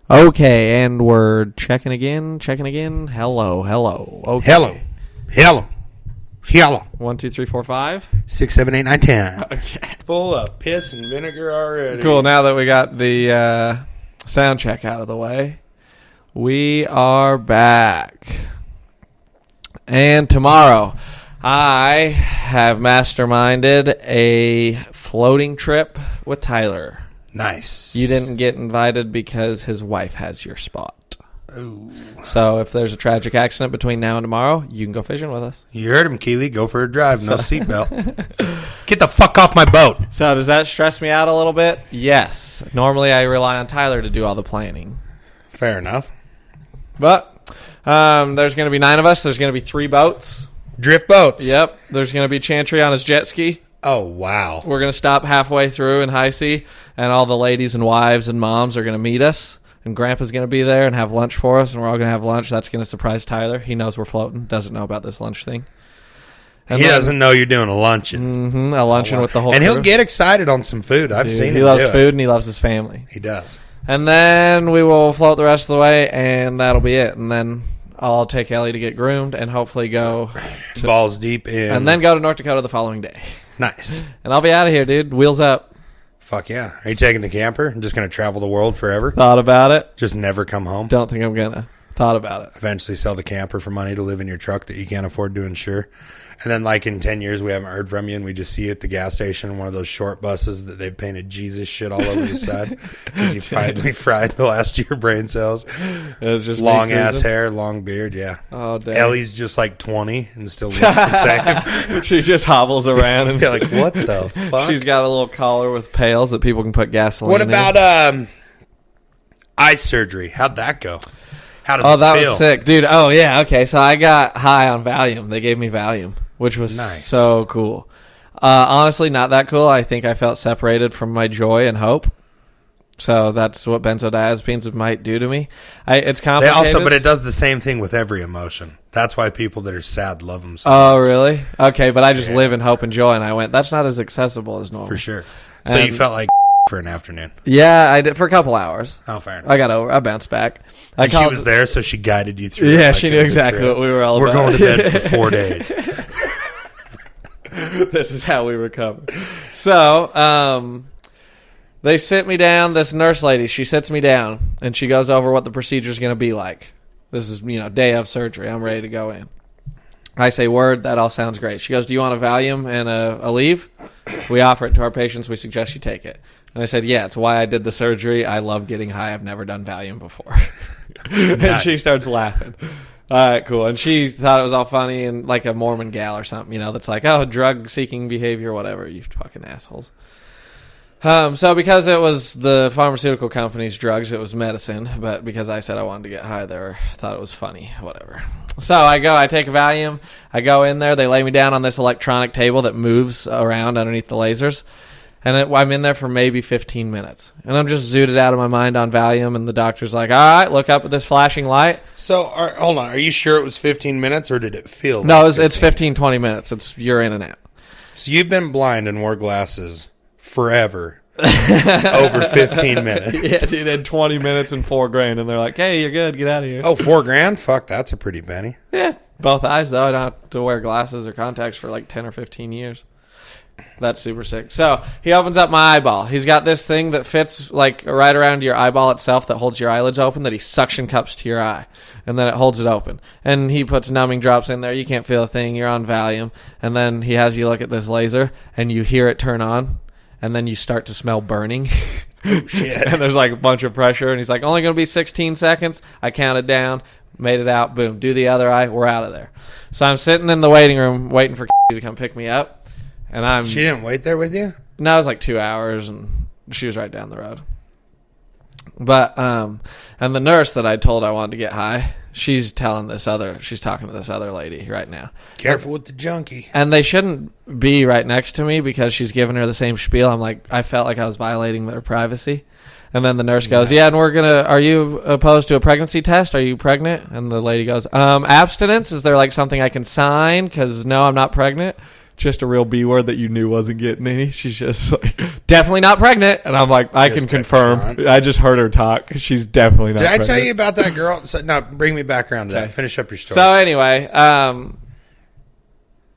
Okay, and we're checking again. Hello. Okay. Hello. 1, 2, 3, 4, 5. 6, 7, 8, 9, 10. Okay. Full of piss and vinegar already. Cool. Now that we got the sound check out of the way, we are back. And tomorrow, I have masterminded a floating trip with Tyler. Nice. You didn't get invited because his wife has your spot. Ooh. So if there's a tragic accident between now and tomorrow, you can go fishing with us. You heard him, Keely. Go for a drive. No seatbelt. Get the fuck off my boat. So does that stress me out a little bit? Yes. Normally I rely on Tyler to do all the planning. Fair enough. But there's going to be 9 of us. There's going to be 3 boats. Drift boats. Yep. There's going to be Chantry on his jet ski. Oh, wow. We're going to stop halfway through in High Sea, and all the ladies and wives and moms are going to meet us, and Grandpa's going to be there and have lunch for us, and we're all going to have lunch. That's going to surprise Tyler. He knows we're floating, doesn't know about this lunch thing. And he doesn't know you're doing a luncheon. Mm-hmm, a luncheon with the whole And crew. he'll get excited on some food. I've seen him He loves do it. food, and he loves his family. He does. And then we will float the rest of the way, and that'll be it. And then I'll take Ellie to get groomed and hopefully go to, balls deep in. and then go to North Dakota the following day. Nice. And I'll be out of here, dude. Wheels up. Fuck yeah. Are you taking the camper and just going to travel the world forever? Thought about it. Just never come home? Don't think I'm going to. Thought about it. Eventually sell the camper for money to live in your truck that you can't afford to insure. And then like in 10 years, we haven't heard from you and we just see you at the gas station, one of those short buses that they've painted Jesus shit all over the side because you finally fried the last of your brain cells. It's just long ass hair, long beard, yeah. Oh, damn. Ellie's just like 20 and still looks the same. She just hobbles around. And You're like, what the fuck? She's got a little collar with pails that people can put gasoline What in. about eye surgery? How'd that go? How does it Oh, that feel? was sick. Dude, oh, yeah, okay. So I got high on Valium. They gave me Valium, which was Nice. so cool. Honestly, not that cool. I think I felt separated from my joy and hope. So that's what benzodiazepines might do to me. It's complicated. But it does the same thing with every emotion. That's why people that are sad love them so Oh, much. really? Okay, but I just live in hope and joy, and I went, that's not as accessible as normal. For sure. So you felt like for an afternoon. Yeah, I did for a couple hours. Oh, fair enough. I bounced back. And she was there, so she guided you through. Yeah, like she knew exactly what we were all We're about. going to bed for 4 days. This is how we recover. So, they sit me down. This nurse lady, she sits me down, and she goes over what the procedure is going to be like. This is, day of surgery. I'm ready to go in. I say, word, that all sounds great. She goes, do you want a Valium and a leave? We offer it to our patients. We suggest you take it. And I said, yeah, it's why I did the surgery. I love getting high. I've never done Valium before. And she starts laughing. All right, cool. And she thought it was all funny and like a Mormon gal or something, that's like, oh, drug-seeking behavior, whatever, you fucking assholes. So because it was the pharmaceutical company's drugs, it was medicine, but because I said I wanted to get high, they thought it was funny, whatever. So I take a Valium, I go in there, they lay me down on this electronic table that moves around underneath the lasers, and I'm in there for maybe 15 minutes, and I'm just zooted out of my mind on Valium, and the doctor's like, all right, look up at this flashing light. So, hold on, are you sure it was 15 minutes, or did it feel No, like it's 15, 20 minutes. You're in and out. So you've been blind and wore glasses forever. Over 15 minutes. Yeah, dude, had 20 minutes and $4,000, and they're like, hey, you're good, get out of here. Oh, $4,000? Fuck, that's a pretty penny. Yeah, both eyes, though. I don't have to wear glasses or contacts for like 10 or 15 years. That's super sick. So he opens up my eyeball. He's got this thing that fits like right around your eyeball itself that holds your eyelids open that he suction cups to your eye. And then it holds it open. And he puts numbing drops in there. You can't feel a thing. You're on Valium. And then he has you look at this laser and you hear it turn on. And then you start to smell burning. Oh, shit. And there's like a bunch of pressure. And he's like, only going to be 16 seconds. I counted down, made it out. Boom. Do the other eye. We're out of there. So I'm sitting in the waiting room waiting for to come pick me up. And She didn't wait there with you? No, it was like 2 hours. And she was right down the road. But, and the nurse that I told I wanted to get high, she's talking to this other lady right now. Careful with the junkie. And they shouldn't be right next to me because she's giving her the same spiel. I felt like I was violating their privacy. And then the nurse goes, yeah, and are you opposed to a pregnancy test? Are you pregnant? And the lady goes, abstinence? Is there like something I can sign? Because no, I'm not pregnant. just a real B word that you knew wasn't getting any. She's just like, definitely not pregnant. And I'm like, I can confirm. I just heard her talk. She's definitely not pregnant. Did I tell you about that girl? So, no, bring me back around to that. Finish up your story. So anyway,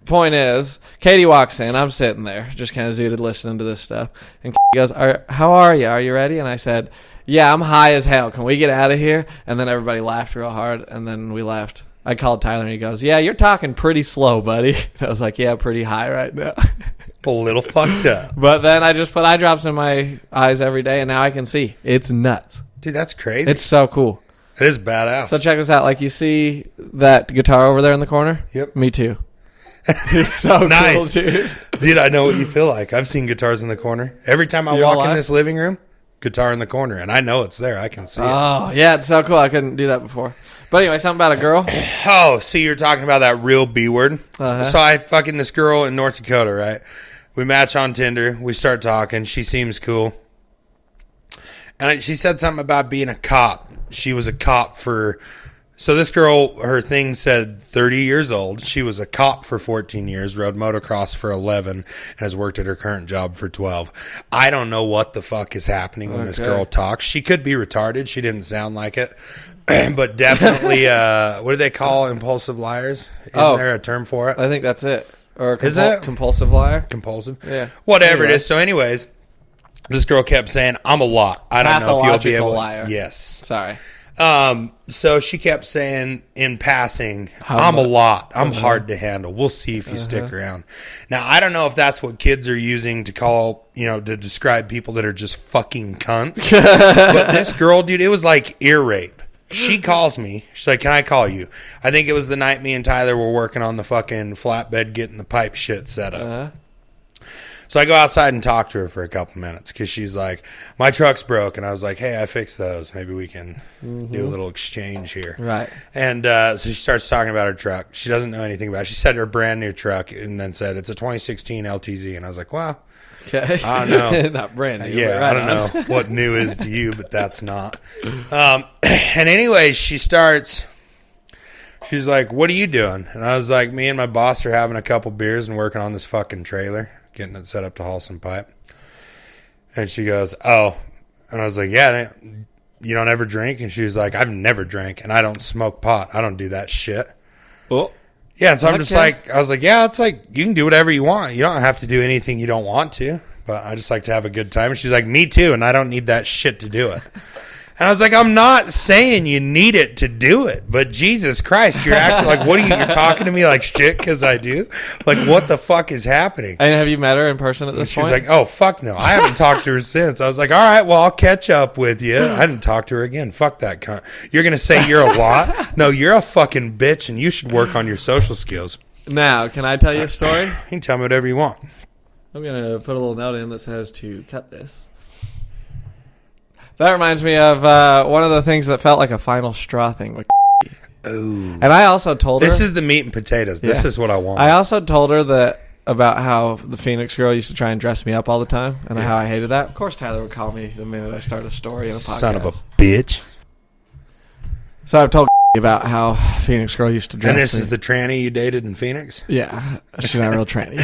point is, Katie walks in. I'm sitting there, just kind of zooted listening to this stuff. And Katie goes, how are you? Are you ready? And I said, yeah, I'm high as hell. Can we get out of here? And then everybody laughed real hard, and then we left. I called Tyler, and he goes, yeah, you're talking pretty slow, buddy. And I was like, yeah, pretty high right now. A little fucked up. But then I just put eye drops in my eyes every day, and now I can see. It's nuts. Dude, that's crazy. It's so cool. It is badass. So check this out. Like, you see that guitar over there in the corner? Yep. Me too. It's so nice. cool, dude. Dude, I know what you feel like. I've seen guitars in the corner. Every time I walk in this living room, guitar in the corner, and I know it's there. I can see it. Oh, yeah, it's so cool. I couldn't do that before. But anyway, something about a girl. Oh, so you're talking about that real B word? Uh-huh. So I fucking this girl in North Dakota, right? We match on Tinder. We start talking. She seems cool. And she said something about being a cop. She was a cop for... So this girl, her thing said 30 years old. She was a cop for 14 years, rode motocross for 11, and has worked at her current job for 12. I don't know what the fuck is happening when this girl talks. She could be retarded. She didn't sound like it. But definitely, what do they call impulsive liars? Isn't there a term for it? I think that's it. Or is it? Compulsive liar? Compulsive? Yeah. Whatever it is. So anyways, this girl kept saying, I'm a lot. I don't know if you'll be able to. Liar. Yes. Sorry. So she kept saying in passing, I'm a lot. I'm hard to handle. We'll see if you stick around. Now, I don't know if that's what kids are using to call, to describe people that are just fucking cunts. But this girl, dude, it was like ear rape. She calls me. She's like, can I call you? I think it was the night me and Tyler were working on the fucking flatbed, getting the pipe shit set up. So I go outside and talk to her for a couple minutes because she's like, my truck's broke. And I was like, hey, I fixed those. Maybe we can do a little exchange here. Right. And so she starts talking about her truck. She doesn't know anything about it. She said her brand new truck and then said it's a 2016 LTZ. And I was like, wow. Okay. I don't know. Not brand new. Yeah, I don't know what new is to you, but that's not. And anyway, she's like, what are you doing? And I was like, me and my boss are having a couple beers and working on this fucking trailer, getting it set up to haul some pipe. And she goes, oh. And I was like, yeah, you don't ever drink? And she was like, I've never drank, and I don't smoke pot. I don't do that shit. Well, yeah, and so I'm just like, I was like, yeah, it's like, you can do whatever you want. You don't have to do anything you don't want to. But I just like to have a good time. And she's like, me too, and I don't need that shit to do it. And I was like, I'm not saying you need it to do it, but Jesus Christ, you're acting like, what are you, you're talking to me like shit because I do? Like, what the fuck is happening? And have you met her in person at this point? She was like, oh, fuck no. I haven't talked to her since. I was like, all right, well, I'll catch up with you. I didn't talk to her again. Fuck that cunt. You're going to say you're a lot? No, you're a fucking bitch, and you should work on your social skills. Now, can I tell you a story? You can tell me whatever you want. I'm going to put a little note in that says to cut this. That reminds me of one of the things that felt like a final straw thing with Ooh. And I also told her... This is the meat and potatoes. This is what I want. I also told her that about how the Phoenix girl used to try and dress me up all the time and how I hated that. Of course, Tyler would call me the minute I start a story in a podcast. Son of a bitch. So I've told about how Phoenix girl used to dress me. And this is the tranny you dated in Phoenix? Yeah. She's not a real tranny.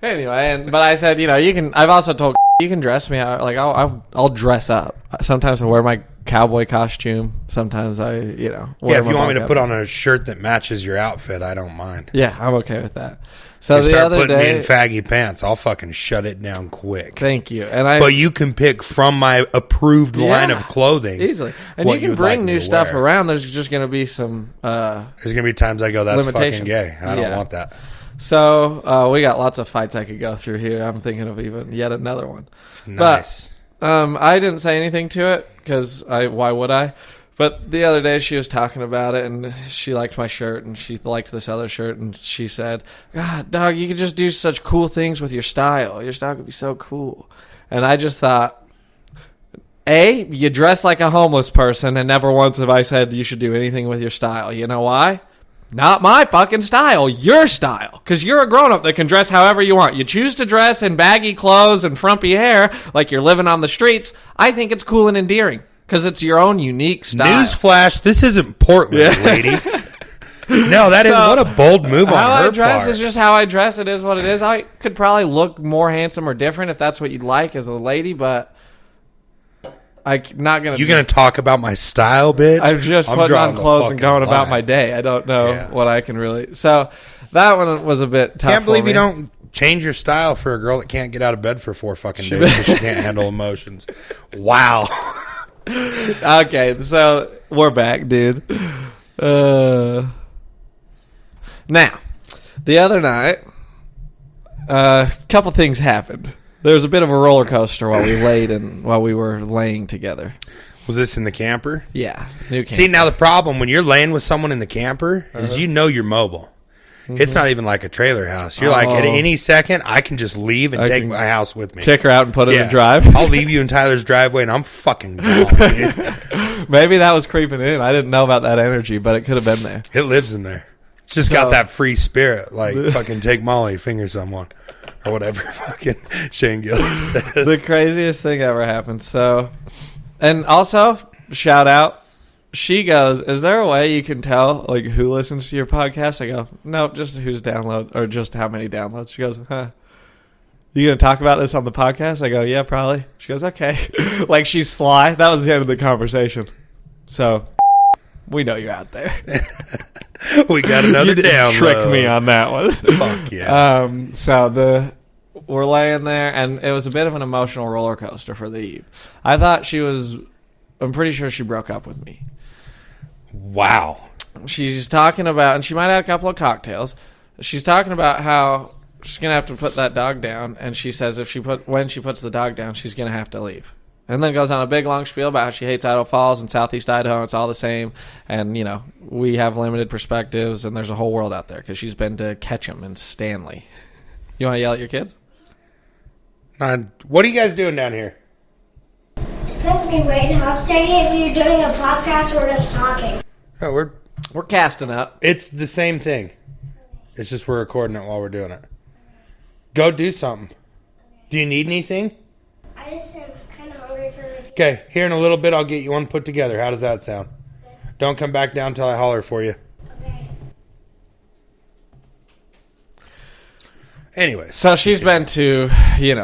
Anyway, but I said, you can... I've also told... You can dress me out. Like, I'll dress up. Sometimes I wear my cowboy costume. Sometimes I, wear if you want me to put on a shirt that matches your outfit, I don't mind. Yeah, I'm okay with that. So you the start other putting day, me in faggy pants, I'll fucking shut it down quick. Thank you. But you can pick from my approved line of clothing easily, and you can bring new stuff around. There's just going to be some. There's going to be times I go, that's fucking gay. I don't want that. So we got lots of fights I could go through here. I'm thinking of even yet another one. Nice. But I didn't say anything to it because why would I? But the other day she was talking about it and she liked my shirt and she liked this other shirt and she said, God, dog, you could just do such cool things with your style. Your style could be so cool. And I just thought, A, you dress like a homeless person and never once have I said you should do anything with your style. You know why? Not my fucking style, your style. Because you're a grown-up that can dress however you want. You choose to dress in baggy clothes and frumpy hair like you're living on the streets. I think it's cool and endearing because it's your own unique style. Newsflash, this isn't Portland, lady. No, that is what a bold move on her How I dress part. is just how I dress. It is what it is. I could probably look more handsome or different if that's what you'd like as a lady, but I'm not going to. You going to talk about my style, bitch? I'm just putting on clothes and going about my day. I don't know what I can really. So that one was a bit tough. Can't believe for me. you don't change your style for a girl that can't get out of bed for 4 fucking days because she can't handle emotions. Wow. Okay, so we're back, dude. Now, the other night, a couple things happened. There was a bit of a roller coaster while we were laying together. Was this in the camper? Yeah, new camper. See, now the problem when you're laying with someone in the camper is you're mobile. It's not even like a trailer house. You're like, at any second, I can just leave and take my house with me. Kick her out and put it in the drive. I'll leave you in Tyler's driveway, and I'm fucking gone, dude. Maybe that was creeping in. I didn't know about that energy, but it could have been there. It lives in there. It's just got that free spirit, like fucking take Molly, finger someone, or whatever fucking Shane Gillis says. The craziest thing ever happened. So, and also, shout out. She goes, is there a way you can tell like who listens to your podcast? I go, no, just who's download or just how many downloads. She goes, you gonna talk about this on the podcast? I go, yeah, probably. She goes, okay. Like she's sly. That was the end of the conversation. So we know you're out there. We got another download. Trick me on that one. Fuck yeah. So we're laying there, and it was a bit of an emotional roller coaster for the eve. I thought I'm pretty sure she broke up with me. Wow. She's talking about, and she might have had a couple of cocktails. She's talking about how she's gonna have to put that dog down, and she says when she puts the dog down, she's gonna have to leave. And then goes on a big long spiel about how she hates Idaho Falls and Southeast Idaho. It's all the same, and we have limited perspectives, and there's a whole world out there because she's been to Ketchum and Stanley. You want to yell at your kids? What are you guys doing down here? It says to me, wait, house taking if you're doing a podcast or just talking. Oh, We're casting up. it's the same thing. It's just we're recording it while we're doing it. Go do something. Do you need anything? I just am kind of hungry for it. Okay, here in a little bit I'll get you one put together. How does that sound? Don't come back down till I holler for you. Okay. Anyways. So she's been to,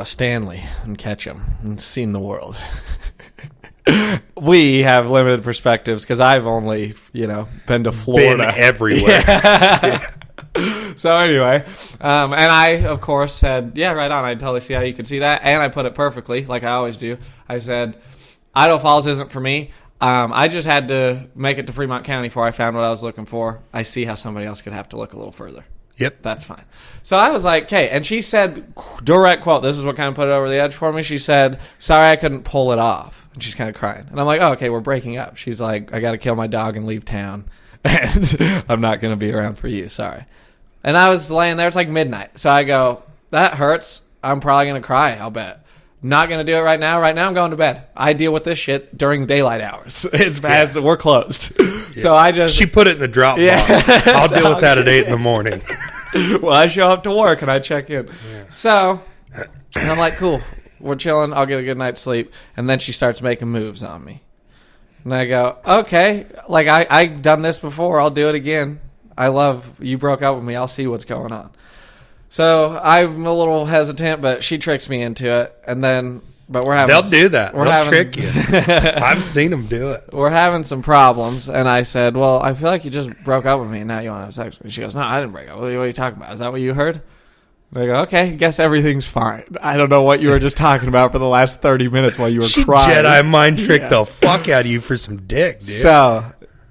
Stanley and Ketchum and seen the world. We have limited perspectives because I've only, been to Florida. Been everywhere. Yeah. So anyway, and I, of course, said, yeah, right on. I totally see how you could see that. And I put it perfectly, like I always do. I said, Idaho Falls isn't for me. I just had to make it to Fremont County before I found what I was looking for. I see how somebody else could have to look a little further. Yep. That's fine. So I was like, okay. And she said, direct quote, this is what kind of put it over the edge for me. She said, sorry, I couldn't pull it off. And she's kind of crying. And I'm like, oh, okay, we're breaking up. She's like, I got to kill my dog and leave town. And I'm not going to be around for you. Sorry. And I was laying there. It's like midnight. So I go, that hurts. I'm probably going to cry, I'll bet. Not going to do it right now. Right now I'm going to bed. I deal with this shit during daylight hours. It's bad. Yeah. We're closed. Yeah. So She put it in the drop box. I'll deal with that at 8 in the morning. Well, I show up to work and I check in. Yeah. So I'm like, cool. We're chilling. I'll get a good night's sleep. And then she starts making moves on me. And I go, okay. Like, I've done this before. I'll do it again. You broke up with me. I'll see what's going on. So I'm a little hesitant, but she tricks me into it. And then, they'll do that. They'll trick you. I've seen them do it. We're having some problems. And I said, well, I feel like you just broke up with me and now you want to have sex with me. She goes, no, I didn't break up. What are you talking about? Is that what you heard? And I go, okay, guess everything's fine. I don't know what you were just talking about for the last 30 minutes while you were crying. Jedi mind tricked the fuck out of you for some dick, dude. So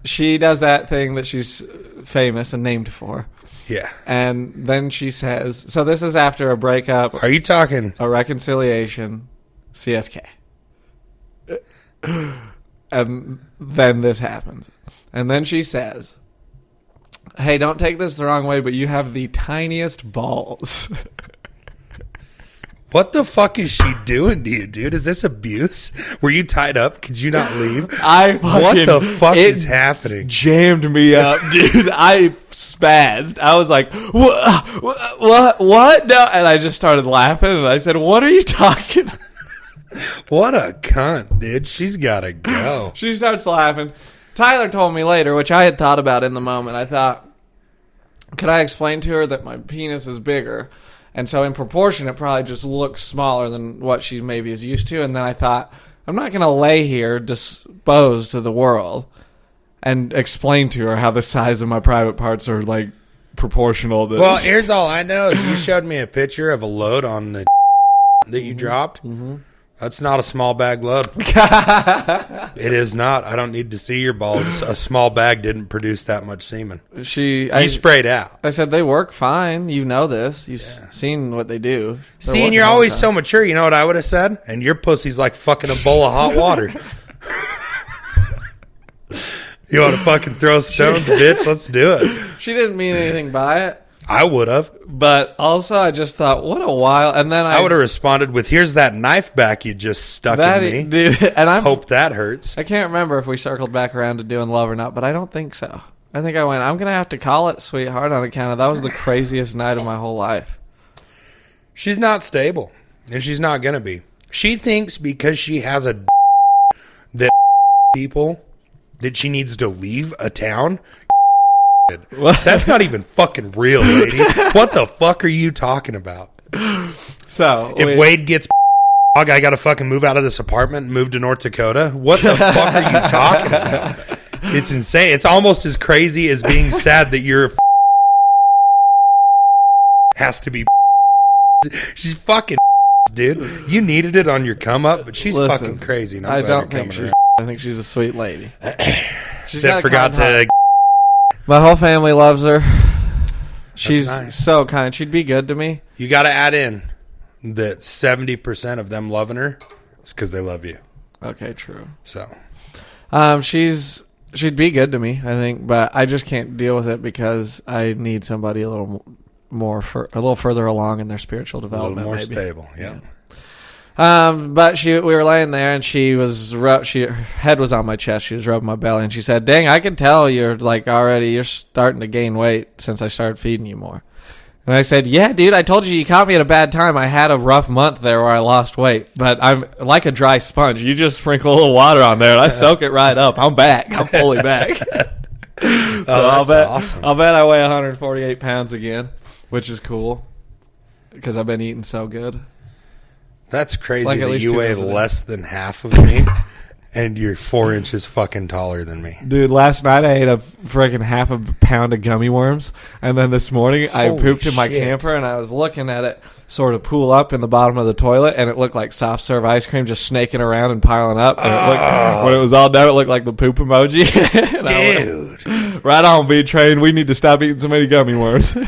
she does that thing that she's famous and named for. Yeah. And then she says, so this is after a breakup. Are you talking? A reconciliation, CSK. And then this happens. And then she says, hey, don't take this the wrong way, but you have the tiniest balls. What the fuck is she doing to you, dude? Is this abuse? Were you tied up? Could you not leave? What the fuck is happening? Jammed me up, dude. I spazzed. I was like, what? No. And I just started laughing, and I said, what are you talking about? What a cunt, dude. She's got to go. She starts laughing. Tyler told me later, which I had thought about in the moment. I thought, could I explain to her that my penis is bigger? And so in proportion, it probably just looks smaller than what she maybe is used to. And then I thought, I'm not going to lay here disposed to the world and explain to her how the size of my private parts are, like, proportional to this. Well, here's all I know is you showed me a picture of a load on the that you dropped. Mm-hmm. That's not a small bag load. It is not. I don't need to see your balls. A small bag didn't produce that much semen. You sprayed out. I said they work fine. You know this. You've seen what they do. See, and you're always so mature. You know what I would have said? And your pussy's like fucking a bowl of hot water. You want to fucking throw stones, bitch? Let's do it. She didn't mean anything by it. I would have. But also, I just thought, what a while. And then I would have responded with, here's that knife back you just stuck in me. Dude, and I hope that hurts. I can't remember if we circled back around to doing love or not, but I don't think so. I think I went, I'm going to have to call it, sweetheart, on account of that was the craziest night of my whole life. She's not stable, and she's not going to be. She thinks because she has a that people that she needs to leave a town. That's not even fucking real, lady. What the fuck are you talking about? So if Wade gets I got to fucking move out of this apartment and move to North Dakota. What the fuck are you talking about? It's insane. It's almost as crazy as being sad that you're has to be. She's fucking dude. You needed it on your come up, but she's fucking crazy. I don't think she's. I think she's a sweet lady. She's forgot to. My whole family loves her. She's so kind. She'd be good to me. You got to add in that 70% of them loving her is because they love you. Okay, true. So, she'd be good to me, I think, but I just can't deal with it because I need somebody a little further along in their spiritual development, a little more maybe. Stable. Yeah. But we were laying there, and her head was on my chest. She was rubbing my belly, and she said, "Dang, I can tell you're starting to gain weight since I started feeding you more." And I said, "Yeah, dude, I told you caught me at a bad time. I had a rough month there where I lost weight, but I'm like a dry sponge. You just sprinkle a little water on there, and I soak it right up. I'm back. I'm fully back." Awesome. I'll bet I weigh 148 pounds again, which is cool because I've been eating so good. That's crazy that you weigh less than half of me, and you're 4 inches fucking taller than me. Dude, last night I ate a freaking half a pound of gummy worms, and then this morning I pooped in my camper, and I was looking at it sort of pool up in the bottom of the toilet, and it looked like soft serve ice cream just snaking around and piling up. And when it was all done, it looked like the poop emoji. Dude. Right on, B-Train. We need to stop eating so many gummy worms.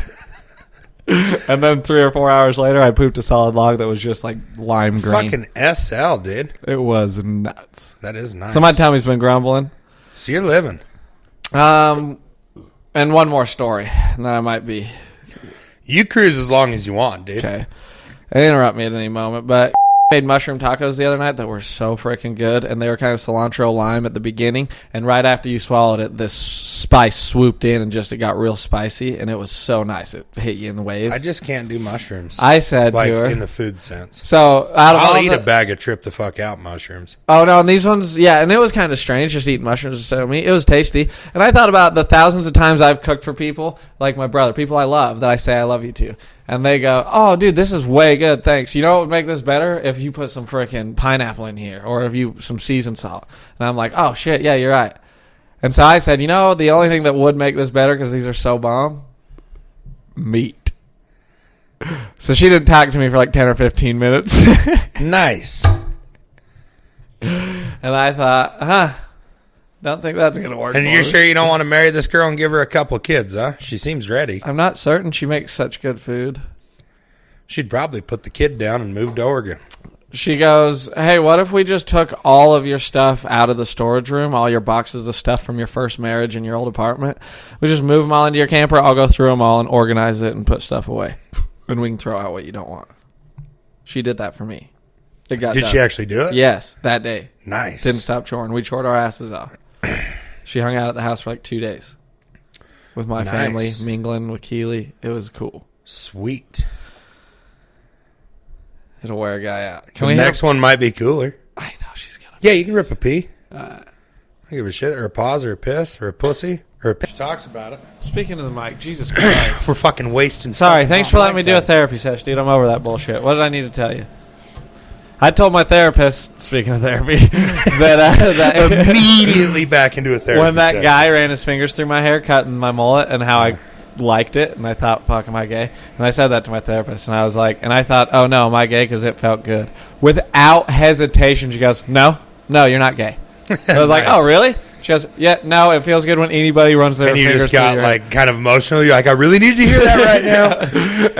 And then 3 or 4 hours later, I pooped a solid log that was just like lime green. Fucking SL, dude. It was nuts. That is nice. So my tummy's been grumbling. So you're living. And one more story, and then I might be. You cruise as long as you want, dude. Okay. Interrupt me at any moment, but made mushroom tacos the other night that were so freaking good, and they were kind of cilantro lime at the beginning, and right after you swallowed it, this spice swooped in and it got real spicy, and it was so nice. It hit you in the waves. I just can't do mushrooms. I said to her, in the food sense. So I'll eat a bag of trip the fuck out mushrooms. Oh no, and these ones, yeah, and it was kind of strange just eating mushrooms instead of meat. It was tasty, and I thought about the thousands of times I've cooked for people, like my brother, people I love, that I say I love you to. And they go, "Oh, dude, this is way good, thanks. You know what would make this better? If you put some freaking pineapple in here, or if you some seasoned salt." And I'm like, "Oh, shit, yeah, you're right." And so I said, the only thing that would make this better, because these are so bomb, meat. So she didn't talk to me for like 10 or 15 minutes. Nice. And I thought, don't think that's going to work. And you're sure you don't want to marry this girl and give her a couple of kids, huh? She seems ready. I'm not certain. She makes such good food. She'd probably put the kid down and move to Oregon. She goes, "Hey, what if we just took all of your stuff out of the storage room, all your boxes of stuff from your first marriage in your old apartment? We just move them all into your camper. I'll go through them all and organize it and put stuff away. And we can throw out what you don't want." She did that for me. It got done. She actually do it? Yes, that day. Nice. Didn't stop choring. We chored our asses off. She hung out at the house for like 2 days with my family, mingling with Keely. It was cool. Sweet. It'll wear a guy out. The next one might be cooler. I know she's gonna. Yeah, you can rip a pee. I don't give a shit, or a pause, or a piss, or a pussy. Her she talks about it. Speaking of the mic, Jesus Christ. We're fucking wasting. Sorry, thanks for letting me do a therapy session, dude. I'm over that bullshit. What did I need to tell you? I told my therapist, speaking of therapy, that immediately back into a therapy when that session. guy ran his fingers through my hair, cutting my mullet, and how I liked it, and I thought, fuck, am I gay? And I said that to my therapist, and I was like, and I thought, oh no, am I gay? Because it felt good. Without hesitation, she goes, no, you're not gay. I was like, oh, really? She goes, yeah, no, it feels good when anybody runs their fingers through your hair. And you just got, like, kind of emotional. You're like, I really need to hear that right now.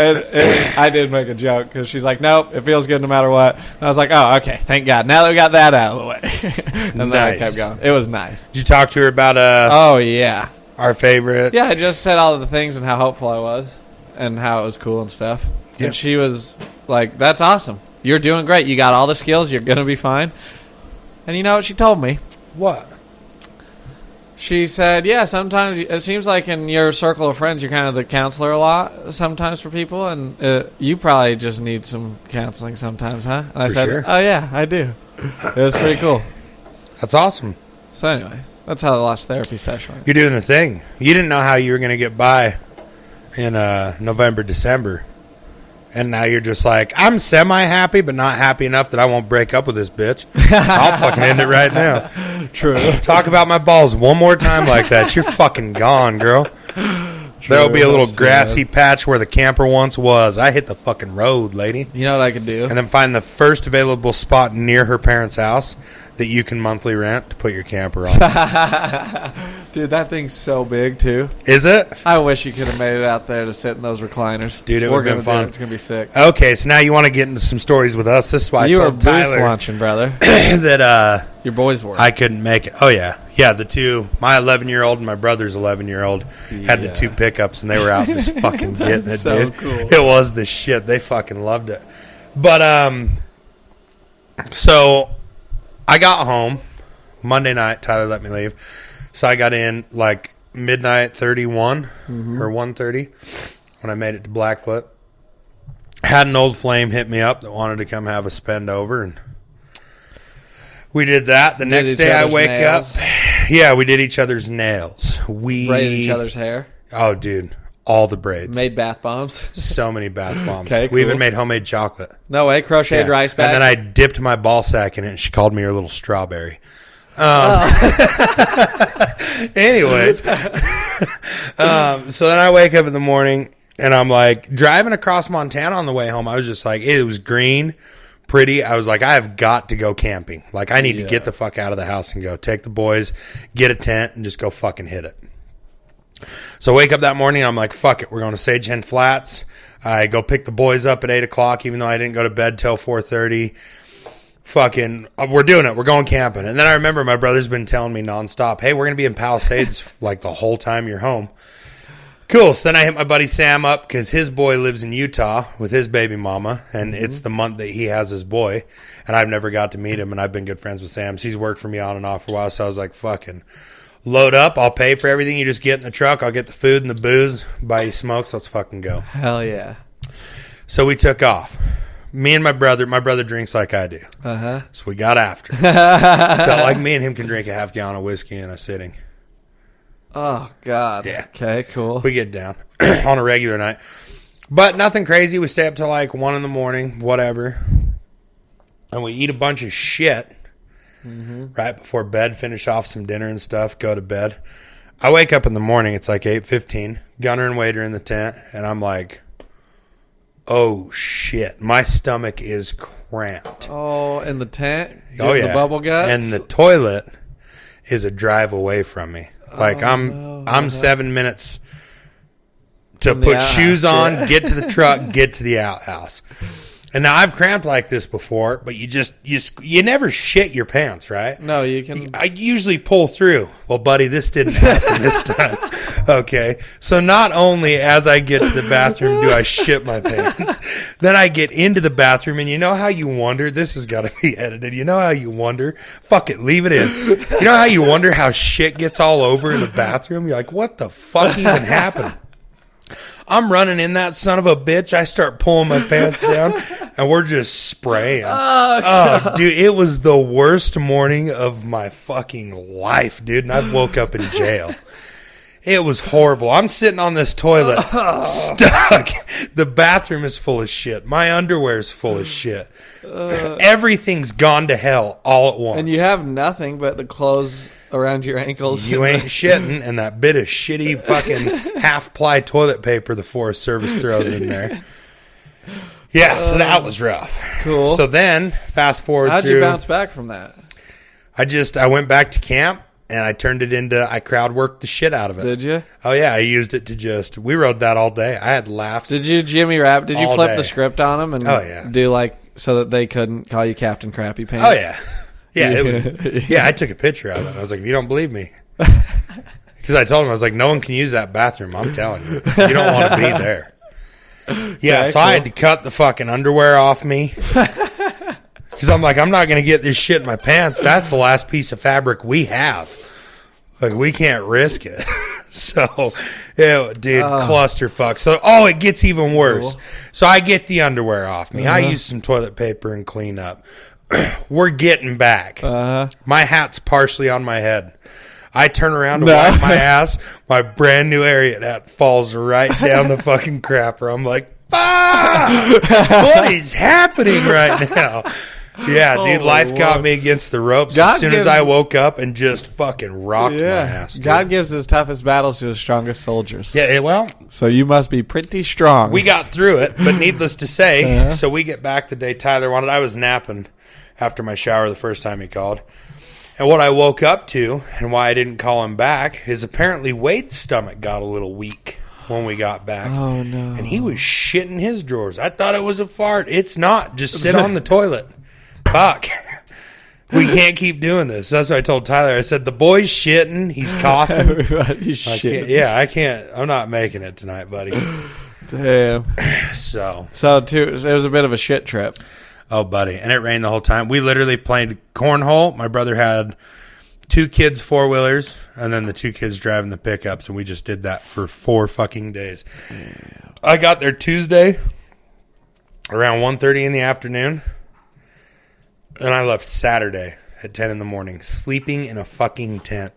and I did make a joke, because she's like, nope, it feels good no matter what. And I was like, oh, okay, thank God. Now that we got that out of the way. And then I kept going. It was nice. Did you talk to her about oh, yeah. Our favorite? Yeah, I just said all of the things and how helpful I was and how it was cool and stuff. Yeah. And she was like, that's awesome. You're doing great. You got all the skills. You're going to be fine. And you know what she told me? What? She said, yeah, sometimes it seems like in your circle of friends, you're kind of the counselor a lot sometimes for people, and you probably just need some counseling sometimes, huh? And I said, sure. Oh, yeah, I do. It was pretty cool. That's awesome. So anyway, that's how the last therapy session went. You're doing the thing. You didn't know how you were going to get by in November, December. And now you're just like, I'm semi-happy, but not happy enough that I won't break up with this bitch. I'll fucking end it right now. True. Talk about my balls one more time like that. You're fucking gone, girl. There'll be a little grassy patch where the camper once was. I hit the fucking road, lady. You know what I could do? And then find the first available spot near her parents' house that you can monthly rent to put your camper on. Dude, that thing's so big, too. Is it? I wish you could have made it out there to sit in those recliners. Dude, it would have been fun. It's going to be sick. Okay, so now you want to get into some stories with us. This is why I told Tyler. You were boost launching, brother. that your boys were. I couldn't make it. Oh, yeah. Yeah, the two, my 11-year-old and my brother's 11-year-old had the two pickups, and they were out just fucking getting it, so dude. Cool. It was the shit. They fucking loved it. But, so I got home Monday night. Tyler let me leave. So I got in like midnight 31 or 1:30 when I made it to Blackfoot. Had an old flame hit me up that wanted to come have a spend over, and we did that. The next day I wake up. Yeah, we did each other's nails. We braided each other's hair. Oh, dude. All the braids. Made bath bombs. So many bath bombs. Okay, cool. We even made homemade chocolate. No way. Crocheted rice bags. And then I dipped my ball sack in it, and she called me her little strawberry. Anyways. So then I wake up in the morning, and I'm like, driving across Montana on the way home, I was just like, it was green, pretty. I was like, I have got to go camping. Like, I need to get the fuck out of the house and go. Take the boys, get a tent, and just go fucking hit it. So I wake up that morning, and I'm like, fuck it. We're going to Sage Hen Flats. I go pick the boys up at 8 o'clock, even though I didn't go to bed till 4:30. Fucking, we're doing it. We're going camping. And then I remember my brother's been telling me nonstop, hey, we're going to be in Palisades like the whole time you're home. Cool. So then I hit my buddy Sam up because his boy lives in Utah with his baby mama, and it's the month that he has his boy. And I've never got to meet him, and I've been good friends with Sam. So he's worked for me on and off for a while. So I was like, fucking load up. I'll pay for everything. You just get in the truck. I'll get the food and the booze. Buy you smokes. Let's fucking go. Hell yeah. So we took off. Me and my brother drinks like I do. Uh-huh. So we got after it. So like me and him can drink a half gallon of whiskey in a sitting. Oh, God. Yeah. Okay, cool. We get down on a regular night. But nothing crazy. We stay up till like 1 in the morning, whatever. And we eat a bunch of shit right before bed, finish off some dinner and stuff, go to bed. I wake up in the morning. It's like 8:15. Gunner and Waiter in the tent. And I'm like, oh, shit. My stomach is cramped. Oh, in the tent? Oh, yeah. The bubble guts? And the toilet is a drive away from me. Like, I'm 7 minutes to put shoes on, get to the truck, get to the outhouse. And now I've cramped like this before, but you never shit your pants, right? No, you can. I usually pull through. Well, buddy, this didn't happen this time. Okay. So not only as I get to the bathroom do I shit my pants, then I get into the bathroom, and you know how you wonder, this has got to be edited. You know how you wonder, fuck it, leave it in. You know how you wonder how shit gets all over in the bathroom? You're like, what the fuck even happened? I'm running in that son of a bitch. I start pulling my pants down, and we're just spraying. Oh, dude, it was the worst morning of my fucking life, dude. And I woke up in jail. It was horrible. I'm sitting on this toilet, stuck. The bathroom is full of shit. My underwear is full of shit. Everything's gone to hell all at once. And you have nothing but the clothes around your ankles. You ain't shitting, and that bit of shitty fucking half-ply toilet paper the Forest Service throws in there. Yeah, so that was rough. Cool. So then, fast forward How'd through... you bounce back from that? I went back to camp, and I turned it into... I crowd worked the shit out of it. Did you? Oh, yeah, I used it to just... We rode that all day. I had laughs. Did you Jimmy Rabbit? Did you all flip day. the script on them and do like so that they couldn't call you Captain Crappy Pants? Oh, yeah. Yeah, I took a picture of it. And I was like, if you don't believe me. Because I told him, I was like, no one can use that bathroom. I'm telling you. You don't want to be there. Yeah, Okay, so I had to cut the fucking underwear off me. Because I'm like, I'm not going to get this shit in my pants. That's the last piece of fabric we have. Like, we can't risk it. So, dude, clusterfuck. So, it gets even worse. Cool. So I get the underwear off me. I use some toilet paper and clean up. We're getting back. My hat's partially on my head. I turn around to wipe my ass. My brand new Ariat hat falls right down the fucking crapper. I'm like, what is happening right now? Yeah, dude, life got me against the ropes as soon as I woke up and just fucking rocked my ass. Dude. God gives his toughest battles to his strongest soldiers. Yeah, well, so you must be pretty strong. we got through it, but needless to say, so we get back the day Tyler wanted. I was napping after my shower the first time he called. And what I woke up to, and why I didn't call him back, is apparently Wade's stomach got a little weak when we got back. Oh, no. And he was shitting his drawers. I thought it was a fart. It's not. Just sit on the toilet. Fuck. We can't keep doing this. That's what I told Tyler. I said, the boy's shitting. He's coughing. Everybody's shitting. I can't. I'm not making it tonight, buddy. Damn. So, it was a bit of a shit trip. oh, buddy. And it rained the whole time. We literally played cornhole. My brother had 2 kids, 4-wheelers, and then the 2 kids driving the pickups, and we just did that for 4 fucking days. Yeah. I got there Tuesday around 1:30 in the afternoon, and I left Saturday at 10 in the morning, sleeping in a fucking tent.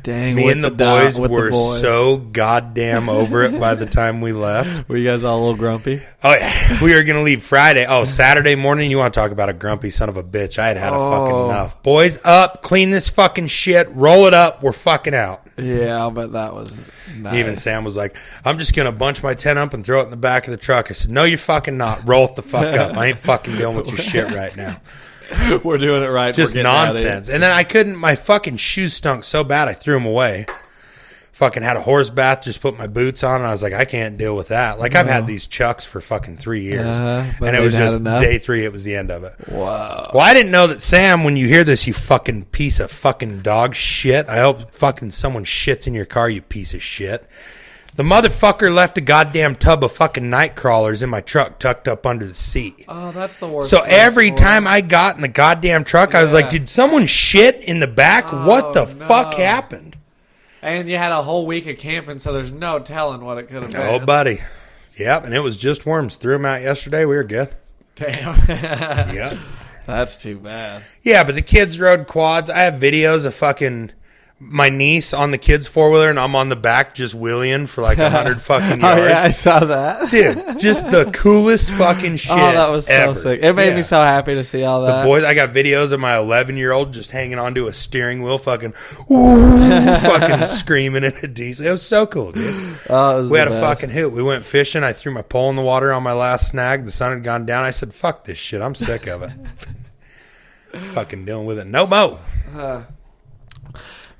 Dang, Me and the boys were so goddamn over it by the time we left. Were you guys all a little grumpy? Oh, yeah. We were going to leave Friday. Oh, Saturday morning, you want to talk about a grumpy son of a bitch. I had a fucking enough. Boys, up, clean this fucking shit, roll it up, we're fucking out. Yeah, I'll bet that was nice. Even Sam was like, I'm just going to bunch my tent up and throw it in the back of the truck. I said, no, you're fucking not. Roll it the fuck up. I ain't fucking dealing with your shit right now. We're doing it right. Just nonsense. And then I couldn't, my fucking shoes stunk so bad I threw them away. Fucking had a horse bath, just put my boots on, and I was like, I can't deal with that. Like, I've had these Chucks for fucking 3 years. And it was just day 3, it was the end of it. Wow. Well, I didn't know that, Sam, when you hear this, you fucking piece of fucking dog shit. I hope fucking someone shits in your car, you piece of shit. The motherfucker left a goddamn tub of fucking night crawlers in my truck tucked up under the seat. Oh, that's the worst. So every time I got in the goddamn truck, I was like, did someone shit in the back? What the fuck happened? And you had a whole week of camping, so there's no telling what it could have been. Oh, buddy. Yep, and it was just worms. Threw them out yesterday. We were good. Damn. Yep. That's too bad. Yeah, but the kids rode quads. I have videos of fucking my niece on the kids' 4-wheeler, and I'm on the back just wheeling for like 100 fucking yards. Oh, yeah, I saw that. Dude, just the coolest fucking shit. Oh, that was ever. so sick. It made me so happy to see all that. The boys, I got videos of my 11-year-old just hanging onto a steering wheel, fucking, fucking screaming at a diesel. It was so cool, dude. Oh, we had a fucking hoot. We went fishing. I threw my pole in the water on my last snag. The sun had gone down. I said, fuck this shit. I'm sick of it. Fucking dealing with it. No mo.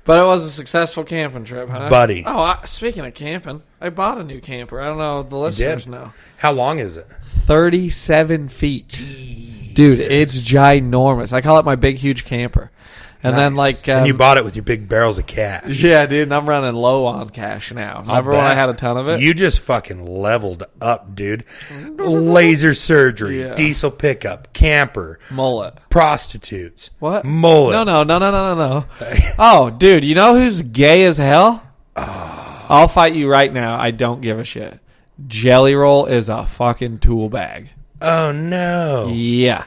But it was a successful camping trip, huh? Buddy. Oh, speaking of camping, I bought a new camper. I don't know if the listeners know. How long is it? 37 feet. Dude, it's ginormous. I call it my big, huge camper. And then, like... and you bought it with your big barrels of cash. Yeah, dude, and I'm running low on cash now. Remember when I had a ton of it? You just fucking leveled up, dude. Laser surgery, diesel pickup, camper. Mullet. Prostitutes. What? Mullet. No. Oh, dude, you know who's gay as hell? I'll fight you right now. I don't give a shit. Jelly Roll is a fucking tool bag. Oh, no. Yeah.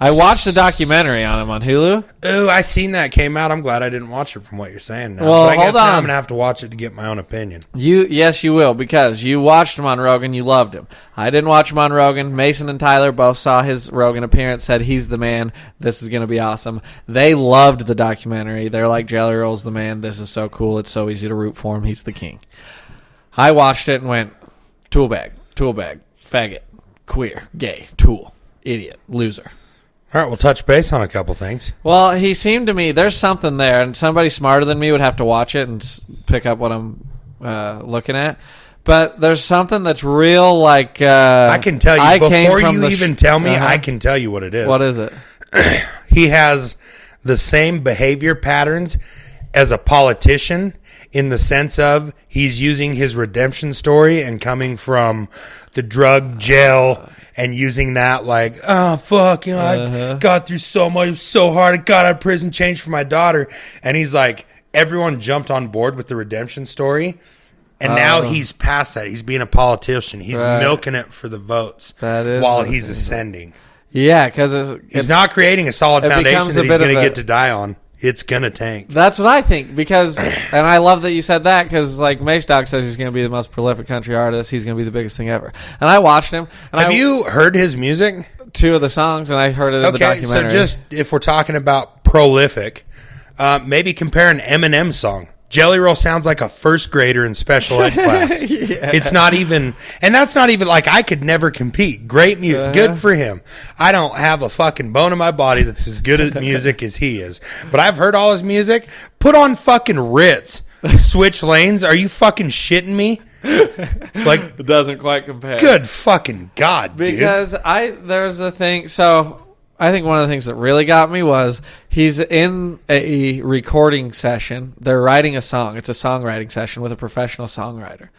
I watched the documentary on him on Hulu. Oh, I seen that came out. I'm glad I didn't watch it from what you're saying now. Well, but I guess hold now on. I'm going to have to watch it to get my own opinion. Yes, you will, because you watched him on Rogan. You loved him. I didn't watch him on Rogan. Mason and Tyler both saw his Rogan appearance, said he's the man. This is going to be awesome. They loved the documentary. They're like, Jelly Roll's the man. This is so cool. It's so easy to root for him. He's the king. I watched it and went, tool bag, faggot, queer, gay, tool, idiot, loser. All right, we'll touch base on a couple things. Well, he seemed to me, there's something there, and somebody smarter than me would have to watch it and pick up what I'm looking at. But there's something that's real, like... I can tell you, before you even tell me, I can tell you what it is. What is it? He has the same behavior patterns as a politician in the sense of he's using his redemption story and coming from the drug jail and using that like, oh, fuck, you know, I got through so much, it was so hard, I got out of prison, changed for my daughter. And he's like, everyone jumped on board with the redemption story. And now he's past that. He's being a politician. He's milking it for the votes while he's ascending. Yeah, because he's not creating a solid foundation that he's going to get to die on. It's going to tank. That's what I think, because, and I love that you said that, because, like, Mace Dog says he's going to be the most prolific country artist. He's going to be the biggest thing ever. And I watched him. And Have you heard his music? 2 of the songs, and I heard it in the documentary. So just, if we're talking about prolific, maybe compare an Eminem song. Jelly Roll sounds like a first grader in special ed class. Yeah. It's not even, and that's not even like I could never compete. Great music, good for him. I don't have a fucking bone in my body that's as good at music as he is. But I've heard all his music. Put on fucking Ritz. Switch lanes. Are you fucking shitting me? Like, it doesn't quite compare. Good fucking God, dude. Because there's a thing, so I think one of the things that really got me was he's in a recording session. They're writing a song. It's a songwriting session with a professional songwriter.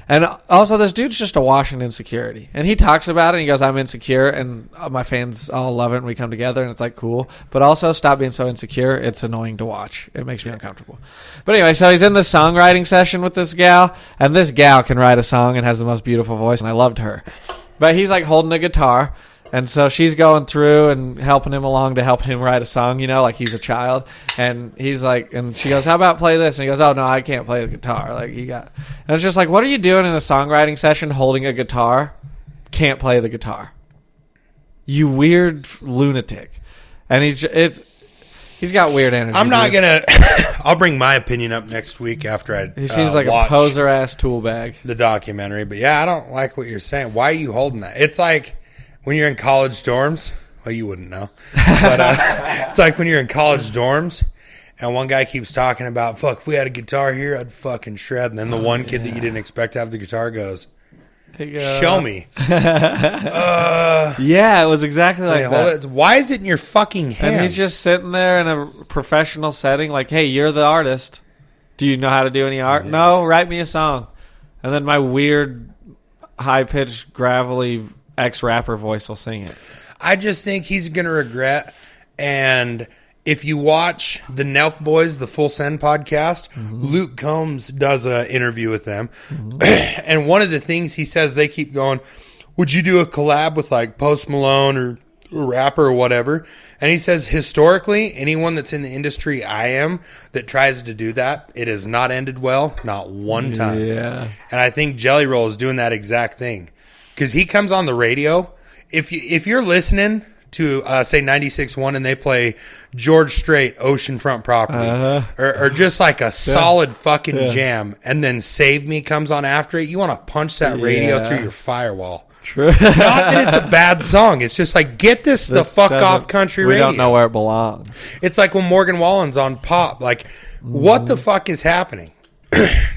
And also, this dude's just awash in insecurity. And he talks about it, and he goes, I'm insecure, and my fans all love it, and we come together, and it's, like, cool. But also, stop being so insecure. It's annoying to watch. It makes me uncomfortable. But anyway, so he's in this songwriting session with this gal, and this gal can write a song and has the most beautiful voice, and I loved her. But he's, like, holding a guitar. And so she's going through and helping him along to help him write a song, you know, like he's a child. And he's like, and she goes, how about play this? And he goes, oh, no, I can't play the guitar. Like, and it's just like, what are you doing in a songwriting session holding a guitar? Can't play the guitar. You weird lunatic. And he's got weird energy. I'm not going to, I'll bring my opinion up next week after I He seems like a poser-ass tool bag. The documentary. But yeah, I don't like what you're saying. Why are you holding that? It's like, when you're in college dorms, well, you wouldn't know. But it's like when you're in college dorms and one guy keeps talking about, fuck, if we had a guitar here, I'd fucking shred. And then the one kid that you didn't expect to have the guitar goes, show me. Yeah, it was exactly like that. Why is it in your fucking hands? And he's just sitting there in a professional setting like, hey, you're the artist. Do you know how to do any art? Yeah. No, write me a song. And then my weird, high-pitched, gravelly ex-rapper voice will sing it. I just think he's going to regret. And if you watch the Nelk Boys, the Full Send podcast, Luke Combs does an interview with them. And one of the things he says, they keep going, would you do a collab with like Post Malone or a rapper or whatever? And he says, historically, anyone that's in the industry I am that tries to do that, it has not ended well, not one time. Yeah. And I think Jelly Roll is doing that exact thing. Because he comes on the radio. If you're listening to, say, 96.1 and they play George Strait, Oceanfront Property, or just like a solid fucking jam, and then Save Me comes on after it, you want to punch that radio through your firewall. True. Not that it's a bad song. It's just like, get this the fuck off country radio. We don't know where it belongs. It's like when Morgan Wallen's on pop. Like, what the fuck is happening?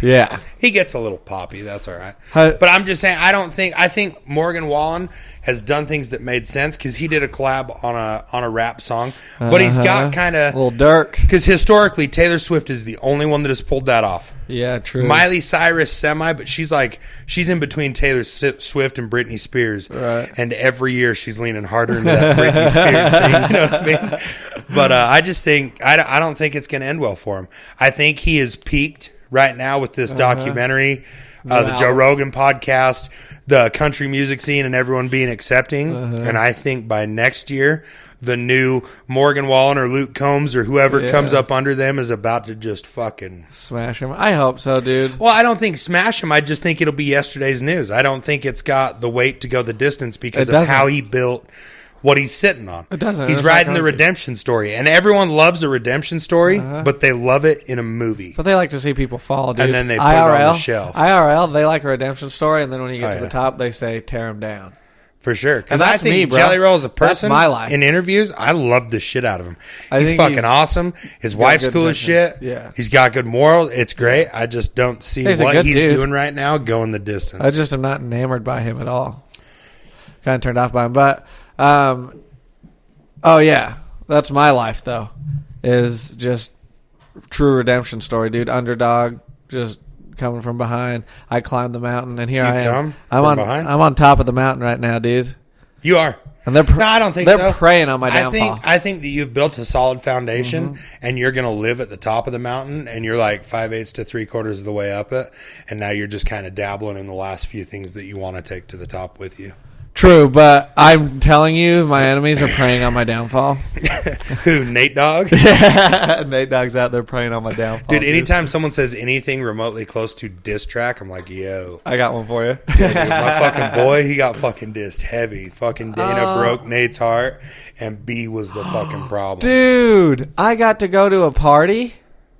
Yeah. He gets a little poppy. That's all right. But I'm just saying, I think Morgan Wallen has done things that made sense because he did a collab on a rap song. But he's got kind of... Little Dirk. Because historically, Taylor Swift is the only one that has pulled that off. Yeah, true. Miley Cyrus, semi, but she's in between Taylor Swift and Britney Spears. Right. And every year she's leaning harder into that Britney Spears thing. You know what I mean? But I just think... I don't think it's going to end well for him. I think he is peaked right now with this documentary. the Joe Rogan podcast, the country music scene, and everyone being accepting. And I think by next year, the new Morgan Wallen or Luke Combs or whoever comes up under them is about to just fucking smash him. I hope so, dude. Well, I don't think smash him. I just think it'll be yesterday's news. I don't think it's got the weight to go the distance because of how he built what he's sitting on. It doesn't. He's riding the redemption story. And everyone loves a redemption story, but they love it in a movie. But they like to see people fall, dude. And then they put it on the shelf. IRL, they like a redemption story, and then when you get to the top, they say, tear him down. For sure. Because I think Jelly Roll as a person, my life. in interviews, I love the shit out of him. He's fucking awesome. His wife's cool as shit. Yeah. He's got good morals. It's great. I just don't see what he's doing right now going the distance. I just am not enamored by him at all. Kind of turned off by him. But, oh, yeah. That's my life, though, is just true redemption story, dude. Underdog, just coming from behind. I climbed the mountain, and here I am. I'm on top of the mountain right now, dude. You are. And they're no, I don't think so. They're preying on my downfall. I think that you've built a solid foundation, and you're going to live at the top of the mountain, and you're like 5/8 to 3/4 of the way up it, and now you're just kind of dabbling in the last few things that you want to take to the top with you. True, but I'm telling you, my enemies are preying on my downfall. Who, Nate Dogg? Yeah, Nate Dogg's out there preying on my downfall. Dude, anytime someone says anything remotely close to diss track, I'm like, yo. I got one for you. Yeah, dude, my fucking boy, he got fucking dissed heavy. Fucking Dana broke Nate's heart, and B was the fucking problem. Dude, I got to go to a party,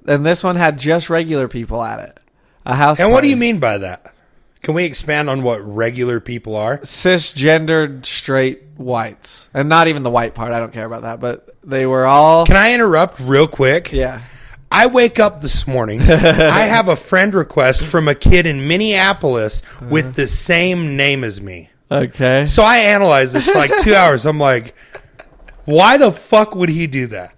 and this one had just regular people at it. A house And party. what do you mean by that? Can we expand on what regular people are? Cisgendered straight whites. And not even the white part. I don't care about that. But they were all... Can I interrupt real quick? Yeah. I wake up this morning. I have a friend request from a kid in Minneapolis with the same name as me. Okay. So I analyzed this for like 2 hours. I'm like, why the fuck would he do that?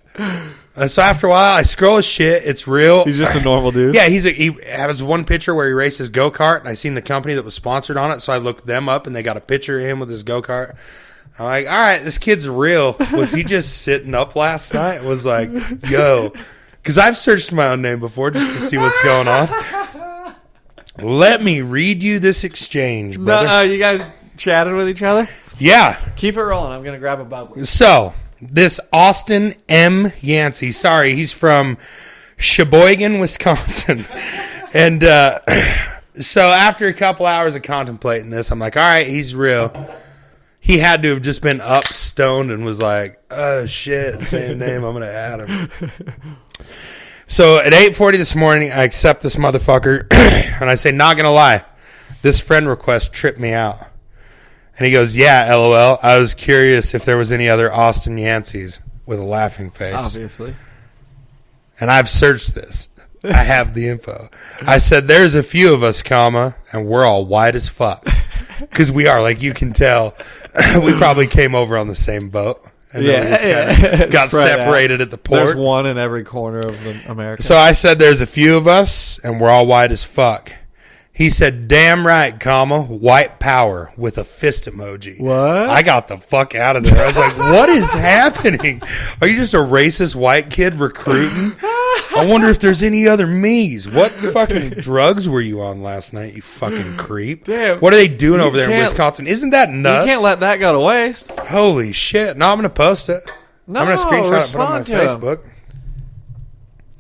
So after a while, I scroll his shit. It's real. He's just a normal dude. Yeah, he has one picture where he races go-kart, and I seen the company that was sponsored on it, so I looked them up, and they got a picture of him with his go-kart. I'm like, all right, this kid's real. Was he just sitting up last night? Was like, yo. Because I've searched my own name before just to see what's going on. Let me read you this exchange, brother. You guys chatted with each other? Yeah. Keep it rolling. I'm going to grab a bubble. So... This Austin M. Yancey, sorry, he's from Sheboygan, Wisconsin. And so after a couple hours of contemplating this, I'm like, all right, he's real. He had to have just been up stoned and was like, oh, shit, same name, I'm going to add him. So at 8:40 this morning, I accept this motherfucker, and I say, not going to lie, this friend request tripped me out. And he goes, yeah, LOL. I was curious if there was any other Austin Yanceys with a laughing face. Obviously. And I've searched this. I have the info. I said, there's a few of us, comma, and we're all white as fuck. Because we are, like you can tell. We probably came over on the same boat. And then we just got separated at the port. There's one in every corner of America. So I said, there's a few of us, and we're all white as fuck. He said, damn right, comma, white power with a fist emoji. What? I got the fuck out of there. I was like, what is happening? Are you just a racist white kid recruiting? I wonder if there's any other me's. What fucking drugs were you on last night, you fucking creep? Damn. What are they doing over there in Wisconsin? Isn't that nuts? You can't let that go to waste. Holy shit. No, I'm going to post it. No, I'm going to screenshot it and put it on my Facebook.